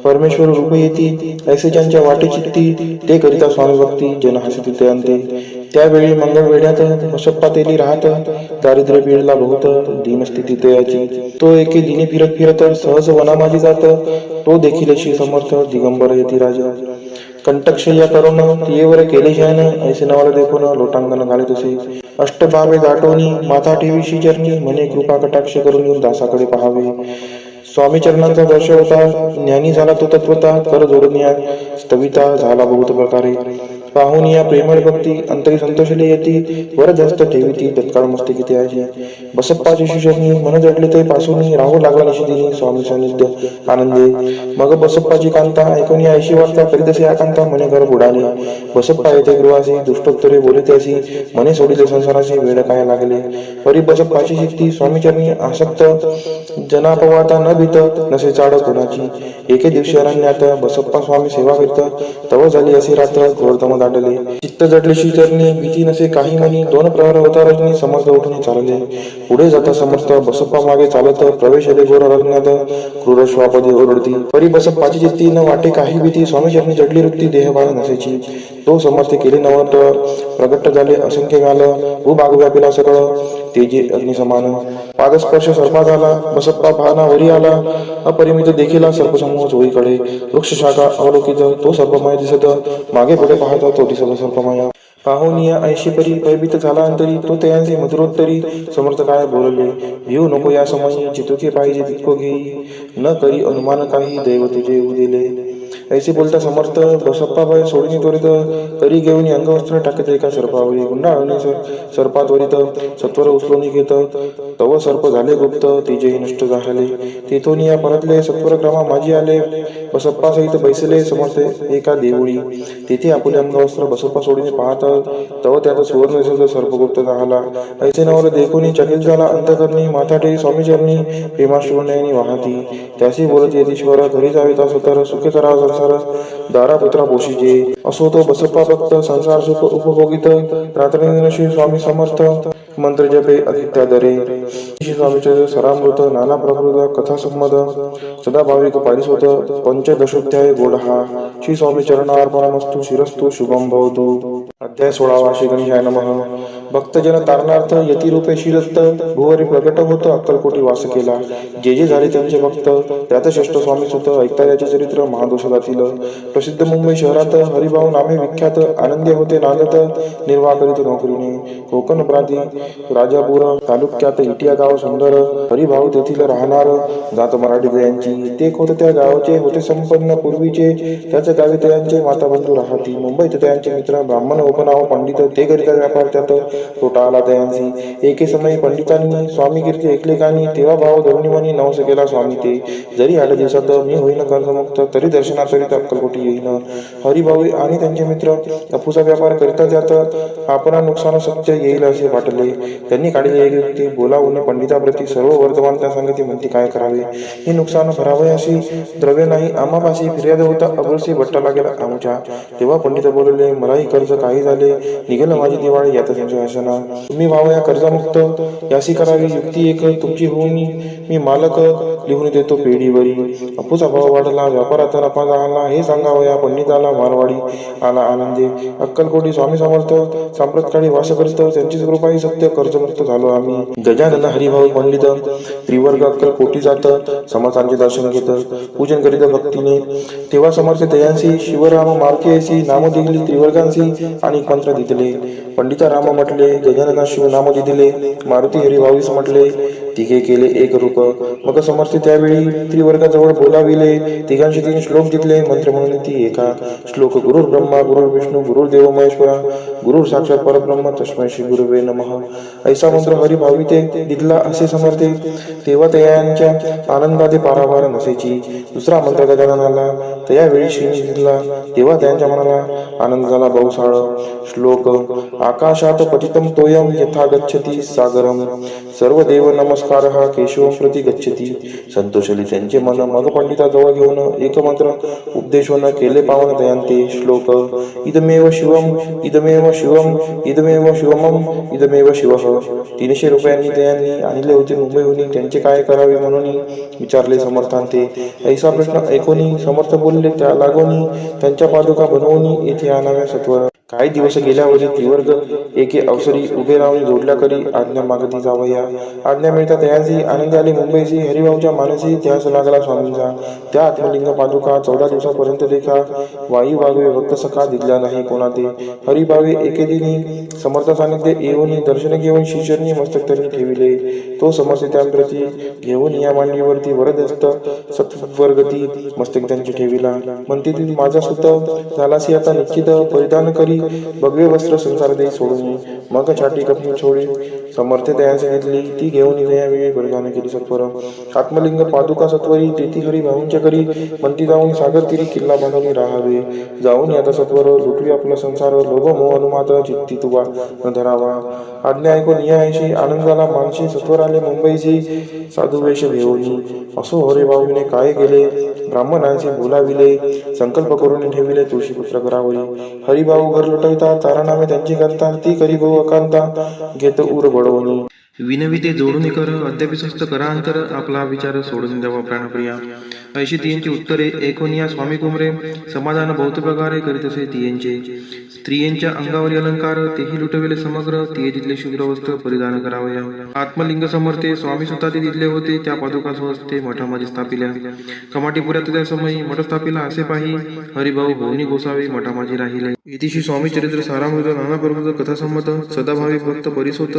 परमेश्वर रूप येती ऐसे ज्यांच्या वाटे चित्ती ते करिता स्वामी भक्ती जन हसती ते अंते त्यावेळी मंगळ वेड्यात बसप्पा तेली राहत दारिद्र्य पीडला बहुत दीनस्थिती तयाची तो एके दिनी फिरत फिरत सहज वनामाजी जात तो देखील श्री समर्थ दिगंबर येती राजा कंटकशय्या करून तियेवर केले शयन ऐसे नवाला देखून लोटांगण घाले तसे अष्टभावे दाटोनी माथा ठेवीशी चरणी म्हणे कृपा कटाक्ष करून दासाकडे पहावे स्वामी चरणांचा दर्श होता ज्ञानी झाला तो तत्वता कर जोडनिया स्तविता झाला बहुत प्रकारे पाहून या प्रेमळ भक्ती अंतरी संतोषले येती वर जास्त ठेवीती तत्काळ मस्तकी त्याची बसप्पाची शिष्यनी मन जडले ते पासून राहू लागला निशिदिनी स्वामी सानिध्य आनंदे मग बसप्पाची कांता ऐकून ऐशी वार्ता करीतसे आकांता मने घर बुडाले बसप्पा येथे गृहासी दुष्टोत्तरे बोलते अशी मने सोडिले संसाराशी वेळ काय लागले परी बसप्पाची शिक्ती स्वामी चरणी आसक्त जनापवाता न भीत नसे चाड कोणाची एके दिवशी अरण्यात बसप्पा स्वामी सेवा करीत तव झाली असे रात्र घोरतम दाटले चित्त जडलेशी चरणी भीती नसे काही मनी दोन प्रहर होता रजनी समर्थ उठून चालले पुढे जाता समर्थ बसप्पा मागे चालत प्रवेश आले घोर अरण्यात क्रूर श्वापदे ओरडती परी बसप्पाची चित्ती न वाटे काही भीती स्वामी चरणी जडली वृत्ती देहबाळ नसेची तो समर्थ केले नवट प्रगट झाले असंख्य गाल भूभाग व्यापिला सकळ तेजे अग्निसमान पादस्पर्श सर्पा झाला बसप्पा भाना वरी आला अपरिमित देखील सर्पसमूह चोळीकडे वृक्ष शाखा अवलोकित तो सर्पमय दिसत मागे पुढे पाहता तो दिसत सर्पमय पाहून या ऐशी परी भयभीत झाला अंतरी तो त्यांचे मधुरोत्तरी समर्थ काय बोलले भिऊ नको या समयी जितुके पाहिजे तितको घेई न करी अनुमान काही दैव तुझे येऊ दिले ऐसे बोलता समर्थ बसप्पा भय सोडणी त्वरित करी घेऊन अंगवस्त्र टाकत एका सर्पावरी गुंडाळणी सर्पात त्वरित सत्वर उचलून घेत तव सर्प झाले गुप्त तिजेही नष्ट झाले तेथून या परतले सत्वर क्रमा माझी आले बसप्पा सहित बैसले समर्थ एका देवळी तेथे आपले अंगवस्त्र बसप्पा सोडीने पाहत तव त्यात सुवर्ण सर्पगुप्त झाला ऐसे नवल देखून चकित झाला अंतकरणी माथाटे स्वामी चरणी प्रेमाश्रुण्याने वाहती त्याशी बोलत येतीश्वर घरी जावे तर सुखे करा संसार दारा पुत्रा पोषीजे असो तो बसप्पा भक्त संसार सुख उपभोगित रात्री स्वामी समर्थ मंत्र जपे अतित्यादरे श्री स्वामीचे सरामृत नाना प्रकृत कथा संमद सदा भाविक पारिसोत पंचदशोध्याय गोडहा श्री स्वामी चरणार्पणमस्तु शिरस्तु शुभम भवतु अध्याय 16 श्री गणेशाय नमः भक्तजन तारणार्थ यतिरूपे शिरस्त भुवरी प्रगट होत अक्कलकोटी वास केला जे जे झाले त्यांचे भक्त त्यात श्रेष्ठ स्वामी सुत ऐकता याचे चरित्र महादोषातील प्रसिद्ध मुंबई शहरात हरिभाऊ नामे विख्यात आनंदी होते नांदत निर्वाह करीत नोकरीने कोकण प्रांती राजापूर तालुक्यात इटिया गाव सुंदर हरिभाऊ तेथील राहणार जात मराठी दयांची ते होते त्या गावाचे होते संपन्न पूर्वीचे त्याच गावी त्यांचे माता बंधू राहती मुंबईत त्यांचे मित्र ब्राह्मण उपनाव पंडित ते करिता व्यापार त्यात तोटा आला दयांची एके समयी पंडितांनी स्वामी कीर्ती ऐकले कानी तेव्हा भाव धरुणीमनी नवस केला स्वामी ते जरी 8 दिवसात मी होईन कर्जमुक्त तरी दर्शनाकरिता अक्कलकोटी येईन हरिभाऊ आणि त्यांचे मित्र अफूचा व्यापार करिता जात आपण नुकसान सत्य येईल असे वाटले त्यांनी काढले एक व्यक्ती बोलावून पंडिताप्रती सर्व वर्तमान त्या संगती म्हणती काय करावे हे नुकसान भरावे अशी द्रव्य नाही आम्हापाशी फिर्याद होता अबरसी भट्टा लागेल आमच्या तेव्हा पंडित बोलले मलाही कर्ज काही झाले निघेल माझी दिवाळी यात संशय असना तुम्ही भाव या कर्जमुक्त यासी करावी युक्ती एक तुमची होऊन मी मालक लिहून देतो पेढीवरी अपूचा भाव वाढला व्यापाराचा नफा झाला हे सांगावं या पंडिताला मारवाडी आला आनंदे अक्कलकोटी स्वामी समर्थ सांप्रतकाळी वास करत त्यांचीच कृपा ही सत्य कर्जमुक्त झालो आम्ही गजानन हरिभाऊ पंडित त्रिवर्ग अक्कलकोटी जात समर्थांचे दर्शन घेत पूजन करीत भक्तीने तेव्हा समर्थ दयांसी शिवराम मार्केसी नाम दिली त्रिवर्गांसी आणि मंत्र दिले पंडिता राम म्हटले गजानना शिव नाम दिले मारुती हरिभाऊस म्हटले तिघे केले एक रूप मग समर्थ त्यावेळी त्रिवर्गाजवळ बोलाविले तिघांशी 3 श्लोक दिले मंत्र म्हणून ती एका श्लोक गुरुर्ब्रह्मा गुरुर्विष्णू गुरुर्देव महेश्वरा गुरु साक्षात परब्रह्म तस्मै श्री गुरुवे नमः. ऐसा मंत्र हरिभाविते दिदला असे समर्थे, तेव्हा तयांच्या आनंदाते पारावार नसेची. दुसरा मंत्र गजाननाला त्यावेळी श्रीनी दिदला, तेव्हा त्यांच्या मनाला आनंद झाला बहुसाळ. श्लोक. आकाशात पतितं तोयम यथा गच्छति सागरम, सर्व देव नमस्कारः केशवं प्रति गच्छति. संतोषली त्यांचे मन मग पंडिताजवळ घेऊन एक मंत्र उपदेशून केले पावन दयांते. श्लोक. इदमेव शिवम इदमेव शिवम इदमेव शिवमम इदमेव शिवः. 300 रुपयांनी त्यांनी आणले होते मुंबईहून, त्यांचे काय करावे म्हणून विचारले समर्थांते. ऐसा प्रश्न ऐकून समर्थ बोलले, त्या लागून त्यांच्या पादुका बनवून येथे आणाव्या सत्वर. काही दिवस गेल्यावरी त्रिवर्ग एके अवसरी उभे राहून जोडल्या करी आज्ञा मागती जावया. आज्ञा मिळता तयांची आनंद आले मुंबईची. हरिभाऊच्या मानसी ध्यास लागला स्वामींचा. त्या आत्मलिंग पादुका 14 दिवसापर्यंत देखा वाई वागवे भक्त सखा दिसला नाही कोणा ते. हरिभावे एके दिनी समर्थ सानिध्य येऊन दर्शन घेऊन शिष्यरनी मस्तक त्यांनी ठेविले. तो समर्थ त्यांप्रती घेऊन या मांडीवरती वरदस्त सत्वर्गती मस्तक त्यांची ठेविला. म्हणते ती माझा सुत झालासी आता निश्चित, परिधान करी भगवे वस्त्र संसार दे सोडून. मग छाटी कपनी छोडी समर्थ दयांची घेतली, ती घेऊन दयावेळी परिधान केली सत्वर. आत्मलिंग पादुका सत्वरी तेथी हरी भाऊंच्या करी, म्हणती जाऊन सागर तिरी किल्ला बांधून राहावे. जाऊन आता सत्वर लुटवी आपला संसार, लोभ मोह अनुमात चित्ती तुवा न धरावा. आज्ञा ऐकून या ऐशी आनंद झाला मानशी. सत्वर आले मुंबईची साधू वेश घेऊन. असो हरे भाऊने काय केले, ब्राह्मणांचे बोलाविले, संकल्प करून ठेविले तुळशीपुत्र घरावरी. हरिभाऊ घर लुटविता, तारानामे त्यांची करता, ती करी भाऊ अकांता घेत उर बडवणी. विनवी ते जोडून कर, अद्यापि स्वस्त करा अंतर, आपला विचार सोडून द्यावा प्राणप्रिया. ऐशी तियांची उत्तरे ऐकून या स्वामी कुमरे, समाधान बहुत प्रकारे करीत असे तियांचे. स्त्रियांच्या अंगावरील अलंकार तेही लुटविले समग्र, ते तिथले शुद्र वस्त्र परिधान करावया. आत्मलिंग समर्थे स्वामी सुद्धा ते तिथले होते, त्या पादुका स्वस्ते मठामध्ये स्थापिल्या. कमाटीपुऱ्यात त्या समयी मठ स्थापिला असे पाही, हरिभाऊ भोवनी गोसावे मठामाजी राहिले. इतिशी स्वामी चरित्र सारामृत नाना प्रभूत कथासंमत, सदाभावी भक्त परिसोत,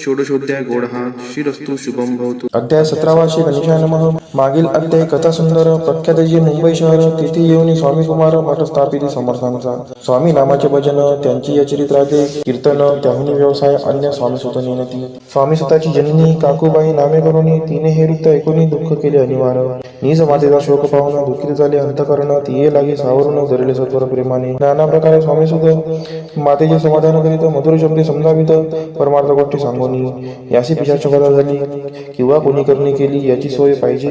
षोडशोध्याय गोडहा. श्रीरस्तु शुभम भवतु. अध्याय 17 श्री गणेशाय नमः. मागील अध्याय कथा सुंदर. प्रख्यात जे मुंबई शहर, तेथे येऊन स्वामी कुमार मठ स्थापित समर्थांचा. स्वामी नामाचे भजन, त्यांची या चरित्राचे कीर्तन, त्याहुनी व्यवसाय अन्य स्वामी सुत नेनती. स्वामी सुताची जननी काकूबाई नामे करून तिने हे वृत्त ऐकून दुःख केले अनिवार्य. निज मातेचा शोक पाहून दुःखित झाले अंतकरण, तिये लागे सावरून जरले सत्वर प्रेमाने. नाना प्रकारे स्वामी सुत मातेचे समाधान करीत, मधुर शब्दे समजावित, परमार्थ गोष्टी सांगून. याची पिशाच कथा झाली किंवा कोणी करणी केली याची सोय पाहिजे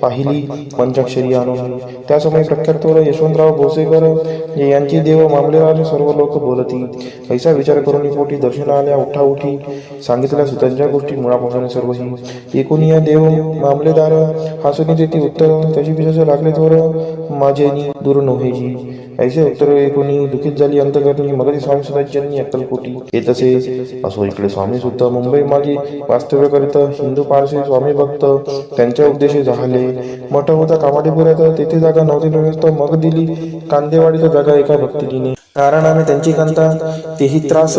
पाहिली पंचाक्षरी आणून. त्या समय प्रख्यात यशवंतराव भोसेकर यांची देव मामलेदार सर्व लोक बोलती. ऐसा विचार करून पोटी दर्शन आल्या उठाउठी सांगितल्या सुतांच्या गोष्टी मुळापासून सर्वही. एकूण या देव मामलेदार हसून देती उत्तर, त्याची पिशाच लागले थोर माझेनी दूर नव्हेजी. ऐसे उत्तर ऐकून दुखित झाली अंतकरणी, मगरी स्वामी सुतांची अक्कलकोटी. येत असे असो इकडे स्वामी सुद्धा मुंबई मागे वास्तव्य करीत. हिंदू पारसी स्वामी भक्त त्यांच्या उपदेशी झाले. मठ होता कामाडीपुऱ्यात, तेथे जागा नव्हती व्यवस्थ, मग दिली कांदेवाडीत जागा एका भक्तिनीने. नारायणाने त्यांची कांता, तेही त्रास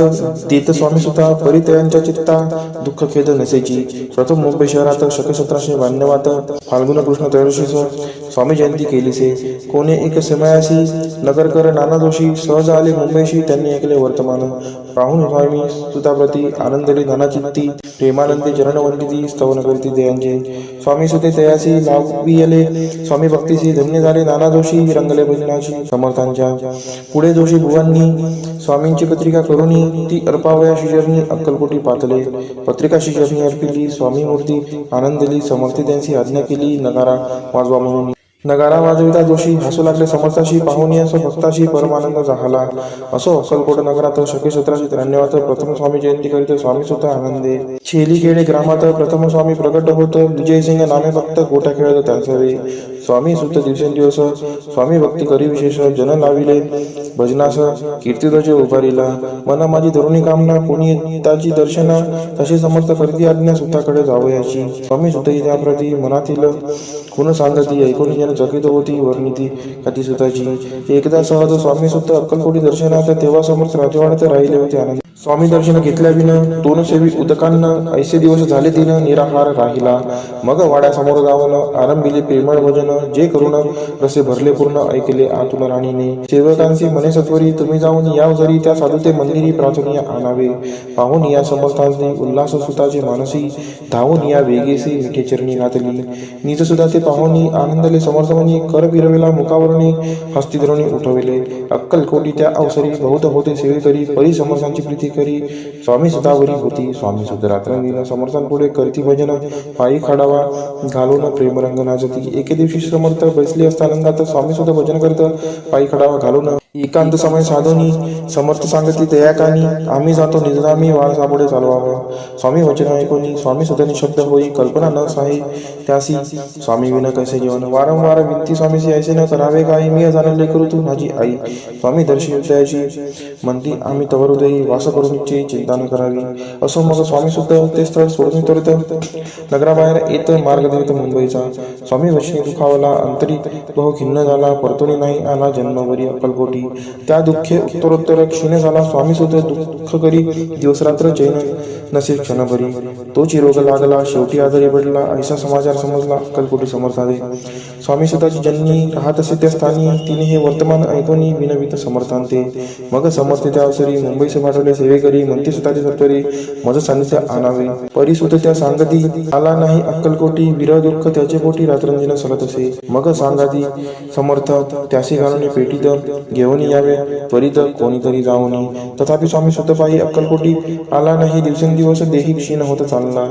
देत स्वामी सुद्धा, परितयांच्या चित्ता दुःख खेद नसेची. प्रथम मुंबई शहरात शके 1792 फाल्गुन कृष्ण त्रयोदशीस स्वामी जयंती केलीसे. कोणे एक समयासी नगरकर नाना जोशी सहज आले मुंबईशी. त्यांनी ऐकले वर्तमान. पाहून स्वामी सुताप्रती आनंदली नाना चित्ती, प्रेमानंदी चरणवंदिती स्तवन करती दयांचे. स्वामी सुते तयासी लावियले, स्वामी भक्तीशी धन्य झाले नाना जोशी, रंगले भजनाची समर्थांच्या. पुढे जोशी बुवांनी स्वामींची पत्रिका करून ती अर्पावया शिष्यरनी अक्कलकोटी पातले. पत्रिका शिष्यरनी अर्पिली, स्वामी मूर्ती आनंदली, समर्थी त्यांची आज्ञा केली नगारा वाजवा म्हणून. नगारा वाजविता जोशी हसू लागले समर्थाशी, पाहून असो भक्ताशी परमानंद झाला. असो अक्कलकोट नगरात शके 1793 प्रथम स्वामी जयंती करीत स्वामी सुत आनंदे. छेलीखेडे ग्रामात प्रथम स्वामी प्रकट होत, विजयसिंग नामे भक्त गोट्या खेळत त्यांचे. स्वामी सुत दिवसेंदिवस स्वामी भक्ती करी विशेष, जन लाविले भजनास कीर्तिध्वज उभारिला. मना माझी धरुणी कामना, कोणी ताची दर्शना, तसे समर्थ करती आज्ञा सुताकडे जावयाची. स्वामी सुतही त्याप्रती मनातील कोण सांगती ऐकून जण चकित होती वर्णिती कथीसुताची. एकदा सहज स्वामी सुद्धा अक्कलकोटी दर्शनात तेव्हा समर्थ राजवाड्यात राहिले होते. आनंद स्वामी दर्शन घेतल्याविन तोन सेवी उदकांना ऐसे दिवस झाले दिन निराहार राहिला. मग वाड्यासमोर जाऊन आरंभिले प्रेमळ भजन, जे करून रसे भरले पूर्ण ऐकले आतून राणीने. सेवकांची मने सत्वरी, तुम्ही जाऊन या जरी त्या साधुते मंदिरी प्राचुर्य आणावे. पाहून या समर्थांनी उल्हास सुताचे मानसी, धावून या वेगेसी मिठे चरणी घातली. निज सुद्धा ते पाहुनी आनंदले समर्थमनी, कर फिरविला मुखावरणी हस्ती धरुणी उठविले. अक्कलकोटी त्या अवसरी बहुत होते सेवेकरी, परी समर्थांची प्रीती करी स्वामी सुतावरी होती. स्वामी सुद्धा रात्रंदिन समर्थांपुढे करती भजन, पायी खडावा घालून प्रेमरंग नाचती. एके दिवशी समर्थ बसले असता आनंदात, स्वामी सुद्धा भजन करत पायी खडावा घालून एकांत समय साधोनी. समर्थ सांगती दयाकानी, आम्ही जातो निजधामी वाळ सापुढे चालवावं. स्वामी वचन ऐकूनी स्वामी सुद्धा निशब्द होई, कल्पना न साही त्यासी स्वामी विन कैसे जीवन. वारंवार विनती स्वामीसी, ऐसे न करावे काही, मी जाणले करू तू माझी आई. स्वामी दर्शी हृदयाची म्हणती, आम्ही तवर हृदयी वास करून इच्छे चिंता न करावी. असो मग स्वामी सुद्धा ते स्थळ सोडून त्वरित नगराबाहेर येत मार्ग देत मुंबईचा. स्वामी वचनी दुखावला अंतरी बहु खिन्न झाला, परतुनी नाही आला जन्मभरी अक्कलकोटी. त्या दुःखे उत्तरोत्तर क्षीण झाला. स्वामी सुद्धा दुःख करी दिवसरात्र चैन नसे क्षणभरी. तोची रोग लागला शेवटी आजारी पडला, ऐसा समाचार समजला अक्कलकोटी समर्थादे. स्वामी सुद्धाची जननी राहत असे त्या स्थानी, तिने हे वर्तमान ऐकूनी विनवित समर्थांते. मग समर्थ त्या अवसरी मुंबईसे पाठवले सेवेकरी, म्हणते सुताचे सत्वरी मज सानिध्य आणावे. परिसुत त्या सांगती, आला नाही अक्कलकोटी, विरह दुःख त्याचे पोटी रात्रंदिन सलत असे. मग सांगाती समर्थ त्यासी घालून पेटीत घेऊन यावे त्वरित कोणीतरी जाऊनी. तथापि स्वामी सुद्धा पायी अक्कलकोटी आला नाही. दिवसेंदिवस देही क्षीण होत चालला.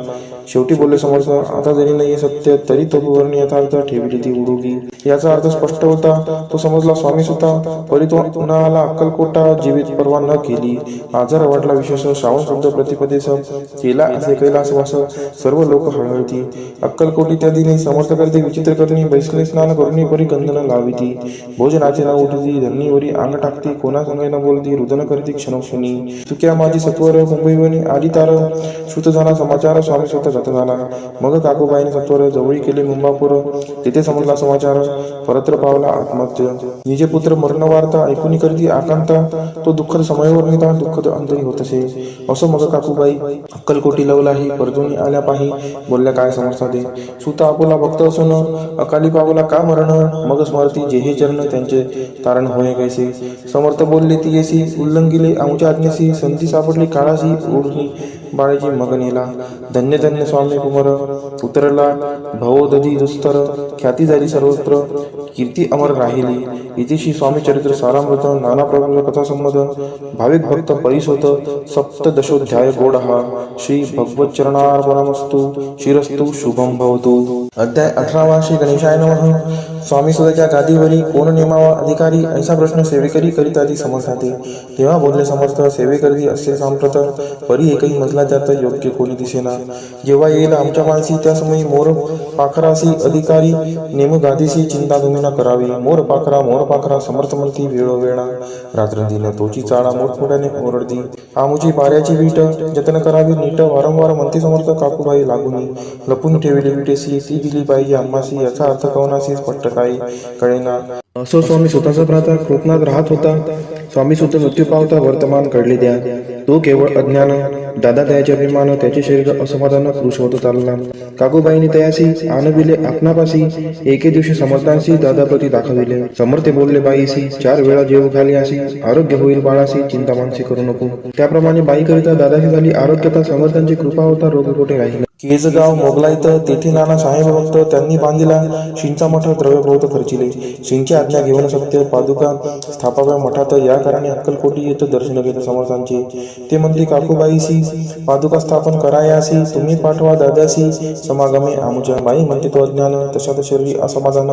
शेवटी बोलले समर्थ, आता जरी नाही सत्य तरी तोपर्णी यथार्थ ठेवली ती उडुगी. याचा अर्थ स्पष्ट होता, तो समजला स्वामी सुद्धा. परी तो पुन्हा आला अक्कलकोटा, जीवित परवा न केली. आजार वाटला विशेष, श्रावण शुद्ध प्रतिपदेश केला असे कैलासवास. सर्व लोक हळहळती. अक्कलकोटी त्या दिनी समर्थ करते विचित्र करणी, बैसले स्नान करुणी परी गंधन लाविती. भोजनाचे न उठती, धरणीवरी अंग टाकती, कोणा संगे न बोलती, रुदन करती क्षणोक्षणी. चुक्या माझी सत्वर मुंबईवनी आली तार, श्रुत झाला समाचार स्वामी स्वतः जात झाला. मग काकूबाईने सत्वर जवळी केले मुंबापूर, तिथे समजला समाचार परत्र पावला आत्महत्य. निजे पुत्र मरण वार्ता ऐकून करती आकांता, तो दुःखद समयवर निता दुःखद अंतरी होत असे. असो मग काकूबाई अक्कलकोटी लवलाही, परतुनी आल्या पाही बोलल्या काय समर्था दे. सुता आपुला भक्त असून अकाली पावला का मरण, मग स्मरती जेहे चरण त्यांचे तारण होय कैसे. समर्थ बोलले ती येसी, उल्लंघिले आमच्या आज्ञेसी, संधी सापडली काळाशी ओढणी बाळाची मग नेला. धन्य धन्य स्वामी कुमार उतरला भवोदधी दुस्तर, ख्याती झाली सर्वत्र कीर्ती अमर राहिली. इतिशी स्वामी चरित्र सारामृत, नाना प्रकार कथा संमत, भाविक भक्त परिसोत सप्तदशोध्याय गोड हा. श्री भगवत चरणार्पणमस्तु, शिरस्तु शुभम भवतु. अध्याय 18 श्री गणेशाय नमः. स्वामी सुद्धाच्या गादीवरी कोण नेमावा अधिकारी, ऐसा प्रश्न सेवेकरी करीत आधी समर्थाते. तेव्हा बोलले समर्थ, सेवेकरी असे सांप्रत, परी एकही मजला त्यात योग्य कोणी दिसेना. जेव्हा येईल आमच्या मानसी त्या समयी मोर पाखरासी अधिकारी, नेम गादीसी चिंता तुम्ही न करावी. मोर पाखरा समर्थ म्हणती वेळोवेळा, रात्रंदिन तोची चाळा मोठमोठ्याने ओरडती. आमुची पाऱ्याची वीट जतन करावी नीट, वारंवार म्हणती समर्थ काकूबाई लागूनी. लपून ठेवली विटेसी ती दिली पाहिजे आम्हासी, याचा अर्थ कवनासी स्पष्ट काही कळेना. असो स्वामी स्वतःचा भ्राता कोकणात राहत होता. स्वामी सुद्धा मृत्यू पावता वर्तमान कळले द्या. तो केवळ अज्ञान, दादा त्याचे अभिमान, त्याचे शरीर असमाधान कृश होत चालला. काकूबाईने तयासी आणविले आपणापासी, एके दिवशी समर्थांशी दादाप्रती दाखविले. समर्थे बोलले बाईसी, 4 वेळा जेव घाली असी, आरोग्य होईल बाळासी, चिंता मानसी करू नको. त्याप्रमाणे बाईकरिता दादाची झाली आरोग्यता. समर्थांची कृपा होता रोग कोठे राहिले. केजगाव मोगलाईत तेथे नाना साहेब भक्त त्यांनी बांधिला शिंचा मठ, द्रव्य बहुत खर्चिले. शिंची आज्ञा घेऊन सत्य पादुका स्थापाव्या मठात, या कारणे अक्कलकोटी येत दर्शन घेत समर्थांचे. ते म्हणते काकूबाईसी, पादुका स्थापन करायासी, तुम्ही पाठवा दादासी समागमे आमुच्या. बाई म्हणते तो अज्ञान, तशात शरीर असमाधान,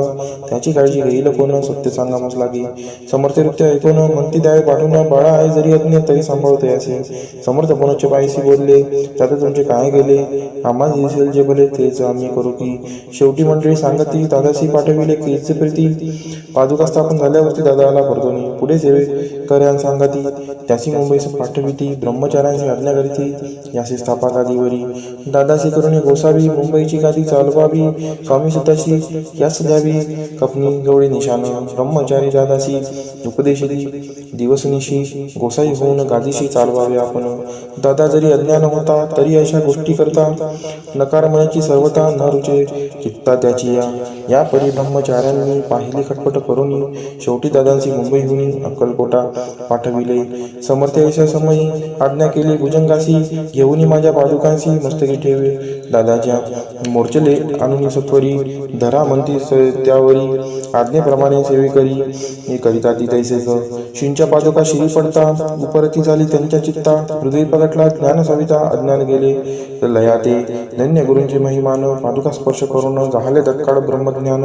त्याची काळजी घेईल कोण, सत्य सांगामच लागी. समर्थरित्य ऐकून म्हणती द्यावे पाठवून, बाळा आहे जरी अज्ञ तरी सांभाळते असे. समर्थ पुनश्च बाईसी बोलले, त्यात तुमचे काय गेले, आम्हाला दिसेल जे भले तेच आम्ही करू की. शेवटी मंडळी सांगती दादासी पाठविले कीच प्रीती. पादुका स्थापन झाल्यावरती दादाला परतोनी पुढे सेवे कर्यान सांगती. त्यासी मुंबईस पाठविती ब्रह्मचाऱ्यांची आज्ञा करीती यासी स्थापा गादीवरी दादासी करुणी गोसावी मुंबईची गादी चालवावी स्वामी सुताशी यास द्यावी कपनी गवळी निशान ब्रह्मचारी दादासी उपदेशिती दिवसनिशी गोसाई होऊन गादीशी चालवावे आपण दादा जरी अज्ञान होता तरी अशा गोष्टी करता नकार मनाची सर्वता न रुचे चित्ता त्याची या परी ब्रह्मचार्यांनी पाहिली खटपट करून शेवटी दादांची मुंबईहून अक्कलकोटा पाठविले समर्थ ऐशा समयी आज्ञा केली भुजंगासी घेऊन माझ्या पादुकांशी मस्तकी ठेवे दादाच्या मोर्चले आणून सत्वरी धरा म्हणती त्यावरी आज्ञेप्रमाणे सेवे करी करिता ती तैसेच शिंच्या पादुका शिरी पडता उपरती झाली त्यांच्या चित्ता हृदय पगटला ज्ञान सविता अज्ञान गेले लयाते धन्य गुरूंचे महिमान पादुका स्पर्श करून झाले तत्काळ ब्रह्मज्ञान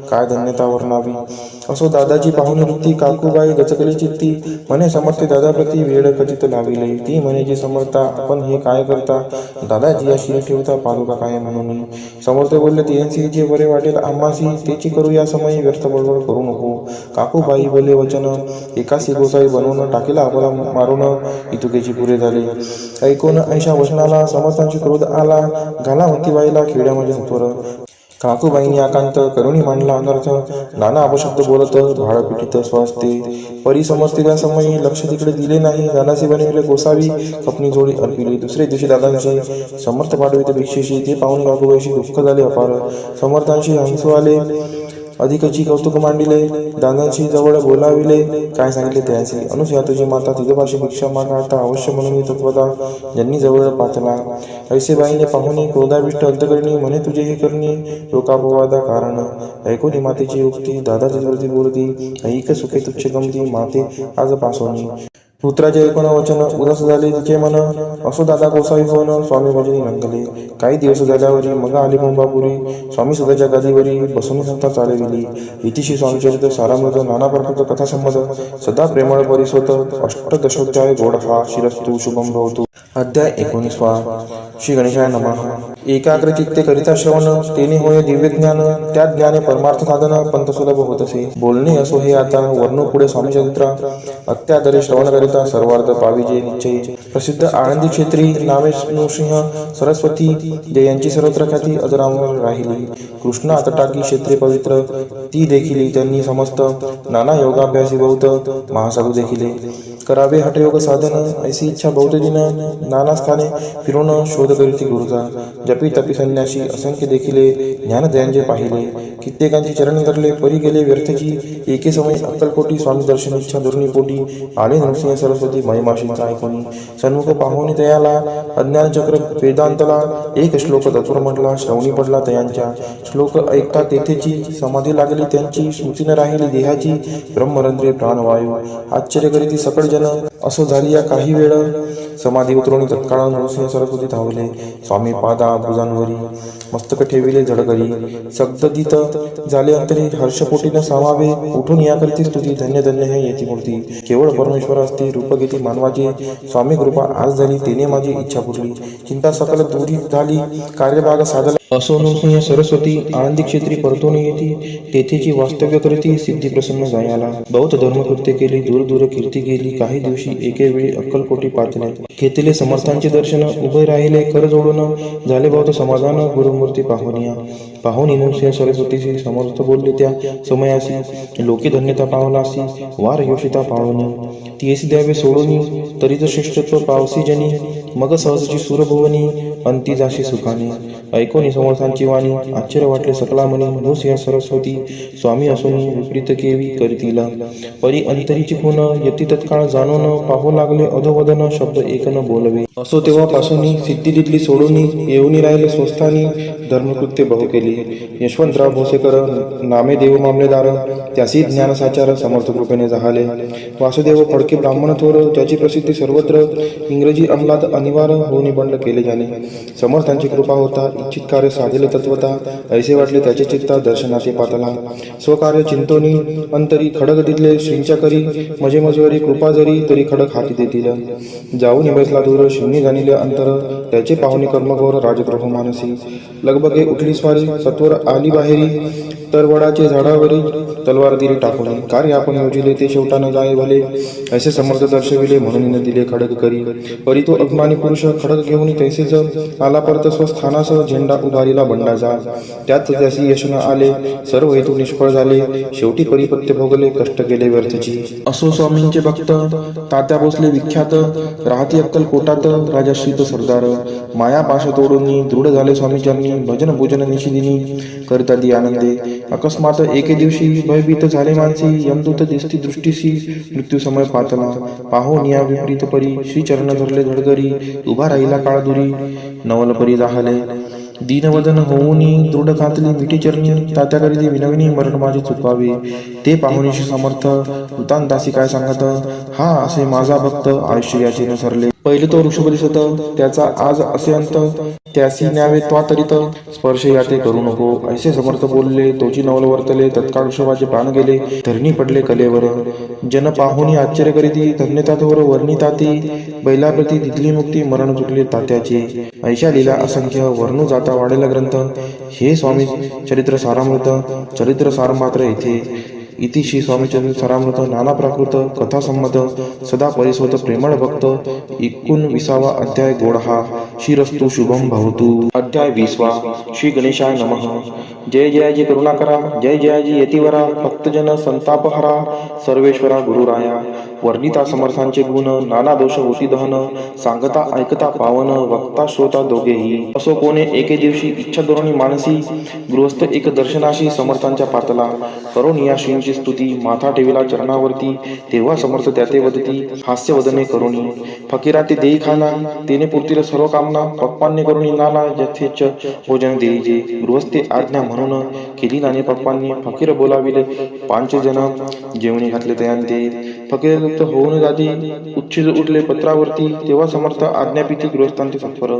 काय धन्यता वर्णावी असो दादाची पाहुणी वृत्ती काकूबाई गचकली चित्ती म्हणे समर्थ दादाप्रती वेळ खचित लाविले ती म्हणे जी समर्था आपण हे काय करता दादाजी या शिरी ठेवता पादुका काय म्हणून समर्थ बोलले तियांसी जे बरे वाटेल आम्हासी तेची करू या समयी व्यर्थ बडबड करू नको काकूबाई बोले वचन एकासी गोसाई बनवून टाकेला आपला मारून इतुकेची पुरे झाले ऐकून ऐशा वचनाला समर्थांची क्रोध आला घाला होती बाईला खेड्यामध्ये सत्वर काकूबाईंनी आकांत करुणी मांडला अनर्थ नाना अपशब्द बोलत भाडपिटीत स्वास्ते परी समजते त्या समयी लक्ष तिकडे दिले नाही दादासी बनविले गोसावी कपनी जोडी अर्पिली दुसरे दिवशी दादांची समर्थ पाठविते भिक्षेशी ते पाहून काकूबाईशी दुःख झाले अपार समर्थांशी हंसू आले अधिकची कौतुक मांडिले दादांशी जवळ बोलाविले काय सांगितले त्याचे अनुसया तुझी माता तिजोबाशी भिक्षा मागाता अवश्य म्हणून तत्वता ज्यांनी जवळ पातला ऐसे बाईने पाहुणे क्रोधाविष्ट अंतकरणी म्हणे तुझे हे करणे लोकापवादा कारण ऐकोनी मातेची युक्ती दादा तिजवरती बोलती ऐक सुखे तुच्छ गमती माते आज पासोनी पुत्राचे ऐकून वचन उदास झाले तिचे मन असो दादा गोसावी होऊन स्वामी भजनी रंगले काही दिवस झाल्यावरी मग आली मुंबापुरी स्वामी सुधाच्या गादीवरी बसून संस्था चालविली इतिशी स्वामीचरित्र सारामृत नाना प्रकारचा कथा संमत सदा प्रेमळ परिसोत अष्टदशोध्याय गोड हा शिरस्तु शुभम भवतु अध्याय 19 श्री गणेशाय नमः एकाग्र चित्ते करिता श्रवण तेने होय दिव्य ज्ञान त्या ज्ञाने परमार्थ साधन पंत सुलभ होत असे बोलणे असो हे आता वर्णो पुढे स्वामी चरित्र अत्यादरे श्रवण करिता सर्वार्थ पाविजे निश्चयी प्रसिद्ध आनंदी क्षेत्री नामे नृसिंह सरस्वती यांची सर्वत्र ख्याती अजरामर राहिली कृष्ण आतटाकी क्षेत्रे पवित्र ती देखील त्यांनी समस्त नाना योगाभ्यासी बहुत महासाधू देखिले करावे हठयोग साधन ऐसी इच्छा बहुत दिन नाना स्थाने फिरून शोध करीती गुरुचा जपी तपी संन्यासी असंख्य देखिले ज्ञानदयांचे पाहिले कित्येकांची चरण धरले परी गेले व्यर्थची एके समय अक्कलकोटी स्वामी दर्शन इच्छा दुर्निपोटी आले नृसिंह सरस्वती महिमाशींचा ऐकून सन्मुख पाहुणे तयाला अज्ञान चक्र वेदांतला एक श्लोक तत्वर म्हटला श्रवणी पडला तयांच्या श्लोक ऐकता तेथेची समाधी लागली त्यांची स्मृती न राहिली देहाची ब्रह्मरंध्रे प्राणवायू आश्चर्य करीती सकळ जन असो झाली या काही वेळ समाधी उतरवणी तत्काळ नृसिंह सरस्वती धावले स्वामी पादा भुजांवरी मस्तक ठेविले झडकरी सगदित झाले अंतरी हर्षपोटीनं सामावे उठून या करती स्तुती धन्य धन्य हे येती मूर्ती केवळ परमेश्वर असते रूप घेती मानवाची स्वामी कृपा आज झाली तेने माझी इच्छा पुरली चिंता सकल दूरी झाली कार्यभाग साधला असो नृसिंह सरस्वती आनंदी क्षेत्री परतून येती तेथेची वास्तव्य करीती सिद्धी प्रसन्न जायाला बहुत धर्मकृत्य केली दूर दूर कीर्ती गेली काही दिवशी एके वेळी अक्कलकोटी पाचले घेतले समर्थांचे दर्शन उभे राहिले कर जोडून झाले बहुत समाधान गुरुमूर्ती पाहुनी नृसिंह सरस्वतीशी समर्थ बोलले त्या समयासी लोके धन्यता पावलासी वार योषिता पावनी तीस द्यावे सोडूनी तरीच श्रेष्ठत्व पावसी जनी मग सहजची सुरभुवनी अंती जाशी सुखाने ऐकोनी समर्थांची वाणी आश्चर्य वाटले सकला मनी नृसिंह सरस्वती स्वामी असून विपरीत केवी करीतीला परी अंतरीची खून यती तत्काळ जाणून पाहू लागले अधोवदन शब्द एक न बोलवे असो तेव्हापासून सिद्धी तिथली सोडून येऊनी राहिले स्वस्थानी धर्मकृत्य बहु केली यशवंतराव भोसेकर नामे देव मामलेदार त्यासी ज्ञानसाचार समर्थ कृपेने झाले वासुदेव फडके ब्राह्मण थोर ज्याची प्रसिद्धी सर्वत्र इंग्रजी अंमलात अनिवार्य होऊन बंड केले झाले समर्थांची कृपा होता इच्छित कार्य साधिले तत्वता ऐसे वाटले त्याचे चित्ता दर्शनाचे पातला स्वकार्य चिंतोनी अंतरी खडक दिले श्रींच्या करी मजे मजवरी कृपा जरी तरी खडक हाती देतील जाऊन बसला दूर शिवनी जाणिले अंतर त्याचे पाहुणी कर्मघोर राजद्रोह मानसी लगबगे उठली स्वारी सत्वर आली बाहेरी तर वडाचे झाडावरील तलवार दिली टाकून, कार्य आपण योजिले ते शेवटा न जाय भले, ऐसे समर्थ दर्शविले म्हणून न दिले खडक करी. परी तो अभिमानी पुरुष खडक घेऊन तैसेच आला परत स्वस्थानास, झेंडा उभारीला बंडाचा. त्यात त्यासी यश न आले, सर्व हेतू निष्फळ झाले, शेवटी परिपत्य भोगले, कष्ट केले व्यर्थची. असो स्वामींचे भक्त तात्या भोसले विख्यात, राहती अक्कलकोटात राजाश्रित सरदार. माया पाश तोडून दृढ झाले स्वामीचरणी, भजन पूजन निशिदिनी करता दी आनंदे. अकस्मात एके दिवशी भयभीत झाले मानसी, यमदूत दिसती दृष्टीसी मृत्यू समय पातला. पाहून या विपरीत परी, श्री चरण धरले धडगरी, उभा राहिला काळ दुरी, नवल परी जाहले. दीनवदन होऊनी दृढ कांतली मिठी चरणी, तात्या करीती विनविनी मरण माझे चुकावे. ते पाहुणीशी समर्थ हुतान दासी काय सांगत, हा असे माझा भक्त आयुष्य याचे न सरले. पहिले तो वृषभ दिसत, त्याचा आज असे अंत, त्यासी न्यावे त्वातरित, स्पर्श याते करू नको. ऐसे समर्थ बोलले, तोची नवल वर्तले, तत्काळ वृषभाचे प्राण गेले, धरणी पडले कलेवर. जन पाहुणी आश्चर्य करीती, धन्यता थोर वर्णिताती, बैलाप्रती दिधली मुक्ती, मरण चुकले तात्याचे. ऐशा लीला असंख्य, वर्णू जाता वाढेल ग्रंथ. हे स्वामी चरित्र सारामृत, चरित्र सार मात्र येथे. इति श्री स्वामी चरित्र सारामृत, नाना प्राकृत कथा संमत, सदा परिस्वत प्रेमळ भक्त. 19वा अध्याय गोड हा. श्रीरस्तु शुभम भवतु. अध्याय 20वा. श्री गणेशाय नमः. जय जयाजी करुणाकरा, जय जयाजी यतिवरा, भक्तजन संतापहरा, सर्वेश्वरा गुरुराया. वर्णिता समर्थांचे गुण, नाना दोष होती दहन, सांगता ऐकता पावन, वक्ता श्रोता दोघेही. असो कोणे एके दिवशी इच्छा धोरणी मानसी, गृहस्थ एक दर्शनाशी समर्थांच्या पातला. करून या श्रींची स्तुती, माथा ठेविला चरणावरती, तेव्हा समर्थ त्याते वदती, हास्य वदने करुणी. फकीरा ते देई खाना, तेने पुरतील सर्व कामना, पप्पांनी करुणी नाना, यथेच भोजन देईजे. गृहस्थे आज्ञा म्हणून केली नाने पप्पांनी, फकीर बोलाविले 5 जण, जेवणी घातले तयांते. फकीर होऊन जाती, उच्छिज उठले पत्रावरती, तेव्हा समर्थ आज्ञापिती गृहस्थांचे सत्वर.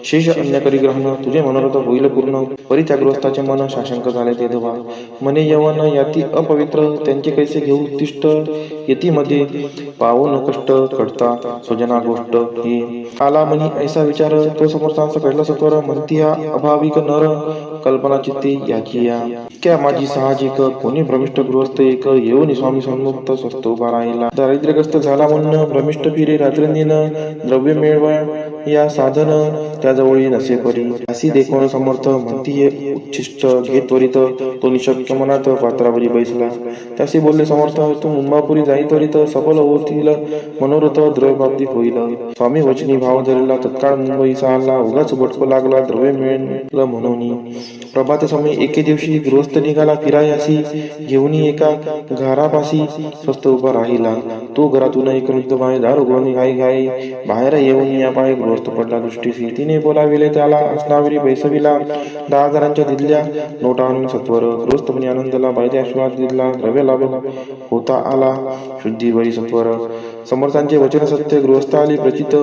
शेष अन्य करी ग्रहण, तुझे मनोरथ होईल पूर्ण. परी त्या गृहस्थाचे मन शाशंक झाले ते धवा. मने यवन याती अपवित्र, त्यांचे कैसे घेऊ तिष्ठ. यतीमध्ये पावन कष्ट कळता स्वजना गोष्ट ही. आला मनी ऐसा विचार, तो समर्थांचा कळला सत्वर. म्हणती हा अभाविक नर, कल्पना चित्ते याची या. क्या माझी साहजिक, कोणी भ्रमिष्ठ गृहस्थ एक, येऊन स्वामी सन्मुक्त स्वस्त उभा राहिला. दारिद्र्यग्रस्त झाला म्हणून भ्रमिष्ठ फिरे रात्रंदिन, द्रव्य मिळवा या साधन, त्याजवळी नसे परी. अशी देखून समर्थ म्हणती हे उच्छिष्ट घे त्वरित, तो निशक्य मनात पात्रावरी बैसला. त्याशी बोलले समर्थ, तू मुंबापुरी जाई त्वरित, सफल होतील मनोरथ, द्रव्यप्राप्ती होईल. स्वामी वचनी भाव धरला, तत्काळ मुंबईचा आला, उगाच भटको लागला द्रव्य मिळेल म्हणून. प्रभात समय एके दिवशी गृहस्थ निघाला फिरायासी, घेऊनी एका घरापाशी स्वस्त उभा राहिला. तो घरातून एक वृद्ध बाई दार उघडून घाई घाई बाहेर येऊन या पाय गृहस्थ पडला दृष्टीसी. तिने बोलाविले त्याला, असनावरी बैसविला, 10 हजारांच्या दिल्या नोटा आणून सत्वर. गृहस्थपणे आनंदला, बाईने आशीर्वाद दिला, द्रव्य लाभ होता आला, शुद्धी वरी सत्वर. समर्थांचे वचन सत्य, गृहस्थ आली प्रचित,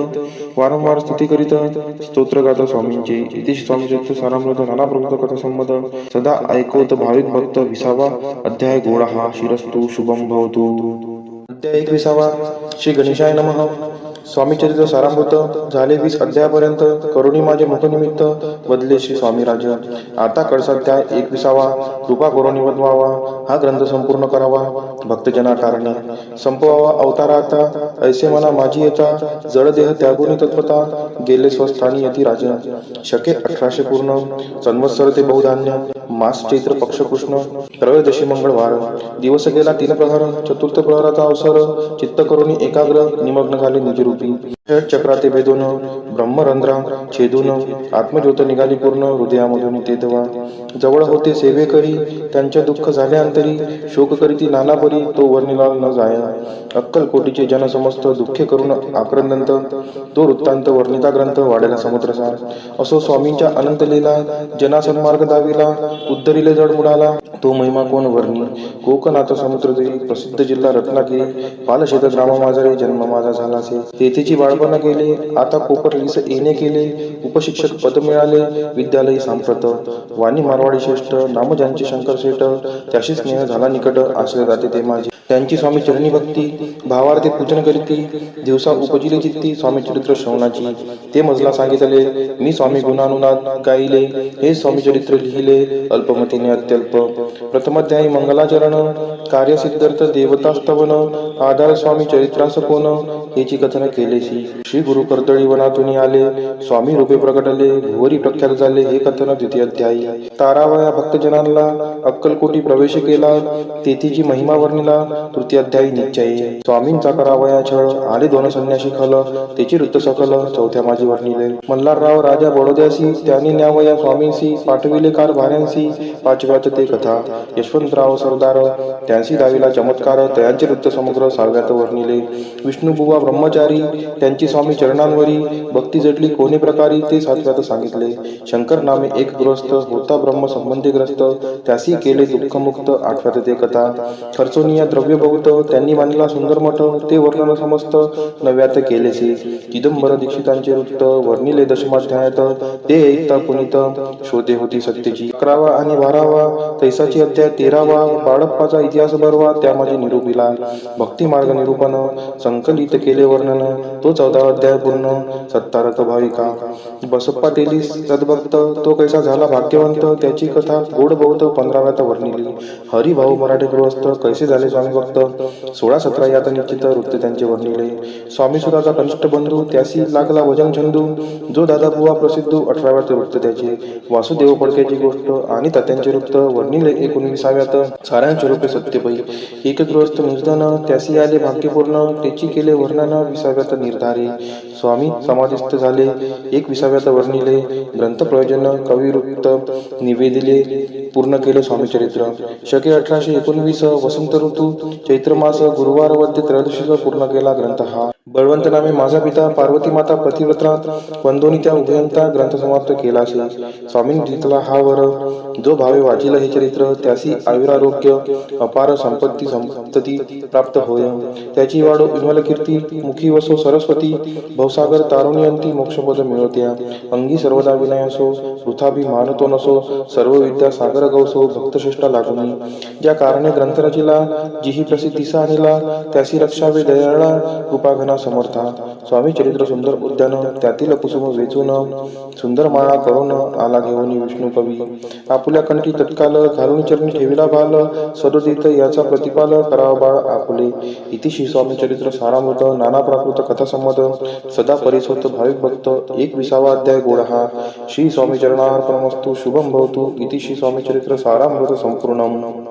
वारंवार स्तुती करीत, स्तोत्र गाता स्वामींचे. इति स्वामी चरित्र सारामृत, नाना प्रकृत कथा संमत, सदा ऐकवत भाविक भक्त. 20वा अध्याय गोड हा. श्रीरस्तु शुभम भवतु. अध्याय 21वा. श्री गणेशाय नमः. स्वामी चरित्र सारामृत. झाले 20 अध्यायापर्यंत. करुणी माझे मुखनिमित्त, बदले श्री स्वामी राज. आता कडसाध्याय 21वा. कृपा करुणी वदवावा, हा ग्रंथ संपूर्ण करावा, भक्तजना कारणे संपवावा अवताराता. ऐसे मना माझी येता, जडदेह त्यागुनी तत्पता, गेले स्वस्थानी यती राज. शके 1800 पूर्ण, संवत्सर ते बहुधान्य, मास चैत्र पक्ष कृष्ण, त्रयोदशी मंगळवार. दिवस गेला 3 प्रहर, चतुर्थ प्रहराचा अवसर, चित्त करुणी एकाग्र, निमग्न झाले निजरूपी. चक्राते भेदून, ब्रह्मरंध्रा छेदून, आत्मज्योत निघाली पूर्ण, हृदयामधून तेथवा. जवळ होते सेवे करी, त्यांचे दुःख झाले अंतरी, शोक करीती नाना परी, तो वर्णिला न जाय. अक्कलकोटीचे जन समस्त, दुःखे करून आक्रंदंत, तो वृत्तांत वर्णिता ग्रंथ, वाढेला समुद्रसार. असो स्वामींच्या अनंत लीला, जना सन्मार्ग दाविला, उद्धरिले जड मुडाला, तो महिमा कोण वर्णी. कोकणात समुद्र देई, प्रसिद्ध जिल्हा रत्नागिरी, पालशेत ग्राम माझे, जन्म माझा झालासे. तेथेची बाळपण गेले, आता कोकटले पदवीस येणे केले. उपशिक्षक पद मिळाले. विद्यालयी सांप्रत वाणी मारवाडी श्रेष्ठ. नाम ज्यांचे शंकर शेठ. त्याशी स्नेह झाला निकट. आश्रय जाते ते माझे. त्यांची स्वामी चरणी भक्ती. भावार्थे पूजन करीती. दिवसा उपजिले चित्ती. स्वामी चरित्र श्रवणाची. ते मजला सांगितले. मी स्वामी गुणानुनाद गाईले. हे स्वामी चरित्र लिहिले. अल्पमतीने अत्यल्प. प्रथमाध्यायी मंगलाचरण. कार्यसिद्धार्थ देवतास्तवन. आधार स्वामी चरित्रास कोण. हेची कथन केलेसी. श्री गुरु कर्दळी वनातून आले. स्वामी रूपे प्रगटले. भुवरी प्रख्यात झाले. हे कथन द्वितीय अध्यायी. तारावया भक्तजनांना अक्कलकोटी प्रवेश केला. तेथीची महिमा वर्णिला. तृतीय अध्यायी निश्चय. स्वामींचा करावया छळ. आले दोन संन्यासी खल. त्याची वृत्त सकल. चौथ्या माझी वर्णिले. मल्हारराव राजा बडोद्यासी. त्याने न्यावया स्वामींसी. पाठविले कारभाऱ्यांसी. पाचव्यात ते कथा. यशवंतराव सरदार. त्यांसी दाविला चमत्कार. त्यांचे वृत्त समग्र सहाव्यात वर्णिले. विष्णुबुवा ब्रह्मचारी. त्यांची स्वामी चरणांवरी भक्ती जडली कोणी प्रकारी. ते सातव्यात सांगितले. शंकर नामे एक गृहस्थ. होता ब्रह्म संबंधी ग्रस्त. त्यासी केले दुःखमुक्त. आठव्यात ते कथा. खर्चोनिया द्रव्य बहुत. त्यांनी बांधला सुंदर मठ. ते वर्णन समस्त नव्यात केलेसे. चिदंबर दीक्षितांचे वृत्त वर्णिले दशमाध्यायात. ते ऐकता पुनित शोधे होती सत्यची. 11वा आणि 12वा तैसाची अध्याय. 13वा बाळप्पाचा इतिहास बरवा. त्या माझे निरूपिला. भक्ती मार्ग निरूपण संकलित केले वर्णन. तो 14वा अध्याय पूर्ण. सत्तारक भाविका. बसप्पा तेली सद्भक्त. तो कैसा झाला भाग्यवंत. त्याची कथा गोड बहुत 15व्यात वर्णिली. हरिभाऊ मराठे गृहस्थ. कैसे झाले स्वामी भक्त. 16-17 यात निश्चित वृत्त त्यांचे वर्णिले. स्वामी सुराचा कनिष्ठ बंधू. त्यासी लागला भजन छंदू. जो दादा बुवा प्रसिद्ध. 18व्यात वृत्त त्याचे. वासुदेव फडक्याची गोष्ट आणि तात्यांचे वृत्त वर्णिले 19व्यात. सारांश रूपे सत्यपै. एक गृहस्थ निर्धन. त्यासी आले भाग्यपूर्ण. त्याची केले वर्णन 20व्यात निर्धारे. स्वामी समाधिस्थ झाले 21व्यात वर्णिले. ग्रंथ प्रयोजन कविवृत्त निवेदिले. पूर्ण केले स्वामी चरित्र. शके 1819 वसंत ऋतू चैत्र मास गुरुवार वद्य त्रयोदशीचा पूर्ण केला ग्रंथ हा. बळवंत नामे माझा पिता. पार्वती माता प्रतिव्रता. वंदोनी त्या उभयंता. ग्रंथ समाप्त केला. स्वामींनी दिला हा वर. जो भावे वाचिला हे चरित्र. त्यासी आयुरारोग्य अपार संपत्ती संतती प्राप्त होय. त्याची वाढो विमल कीर्ती. मुखी वसो सरस्वती. भवसागर तारुण्यंती मोक्षपद मिळवत्या. अंगी सर्वदा विनय असो. वृथाभिमान तो नसो. सर्व विद्या सागर गवसो. भक्तश्रेष्ठा लागुनी. ज्या कारणे ग्रंथ रचिला. जिही प्रसिद्धीसा आणिला. त्यासी रक्षावे दयाळा. कृपाघना समर्था. स्वामी चरित्र सुंदर उद्यान. त्यातील कुसुम वेचून. सुंदर माळा करून आला घेऊन विष्णू कवी. आपुल्या कंठी तत्काल घालून चरणी ठेविला बाल. सदोदित याचा प्रतिपाल करावा बाळ आपुले. इतिशी स्वामी चरित्र सारामृत. नाना प्राकृत कथा संमत. सदा परिसोत भाविक भक्त. 21वा अध्याय गोड हा. श्री स्वामी चरणार्पणमस्तु. शुभम भवतु. इतिशी स्वामी चरित्र सारामृत संपूर्णम.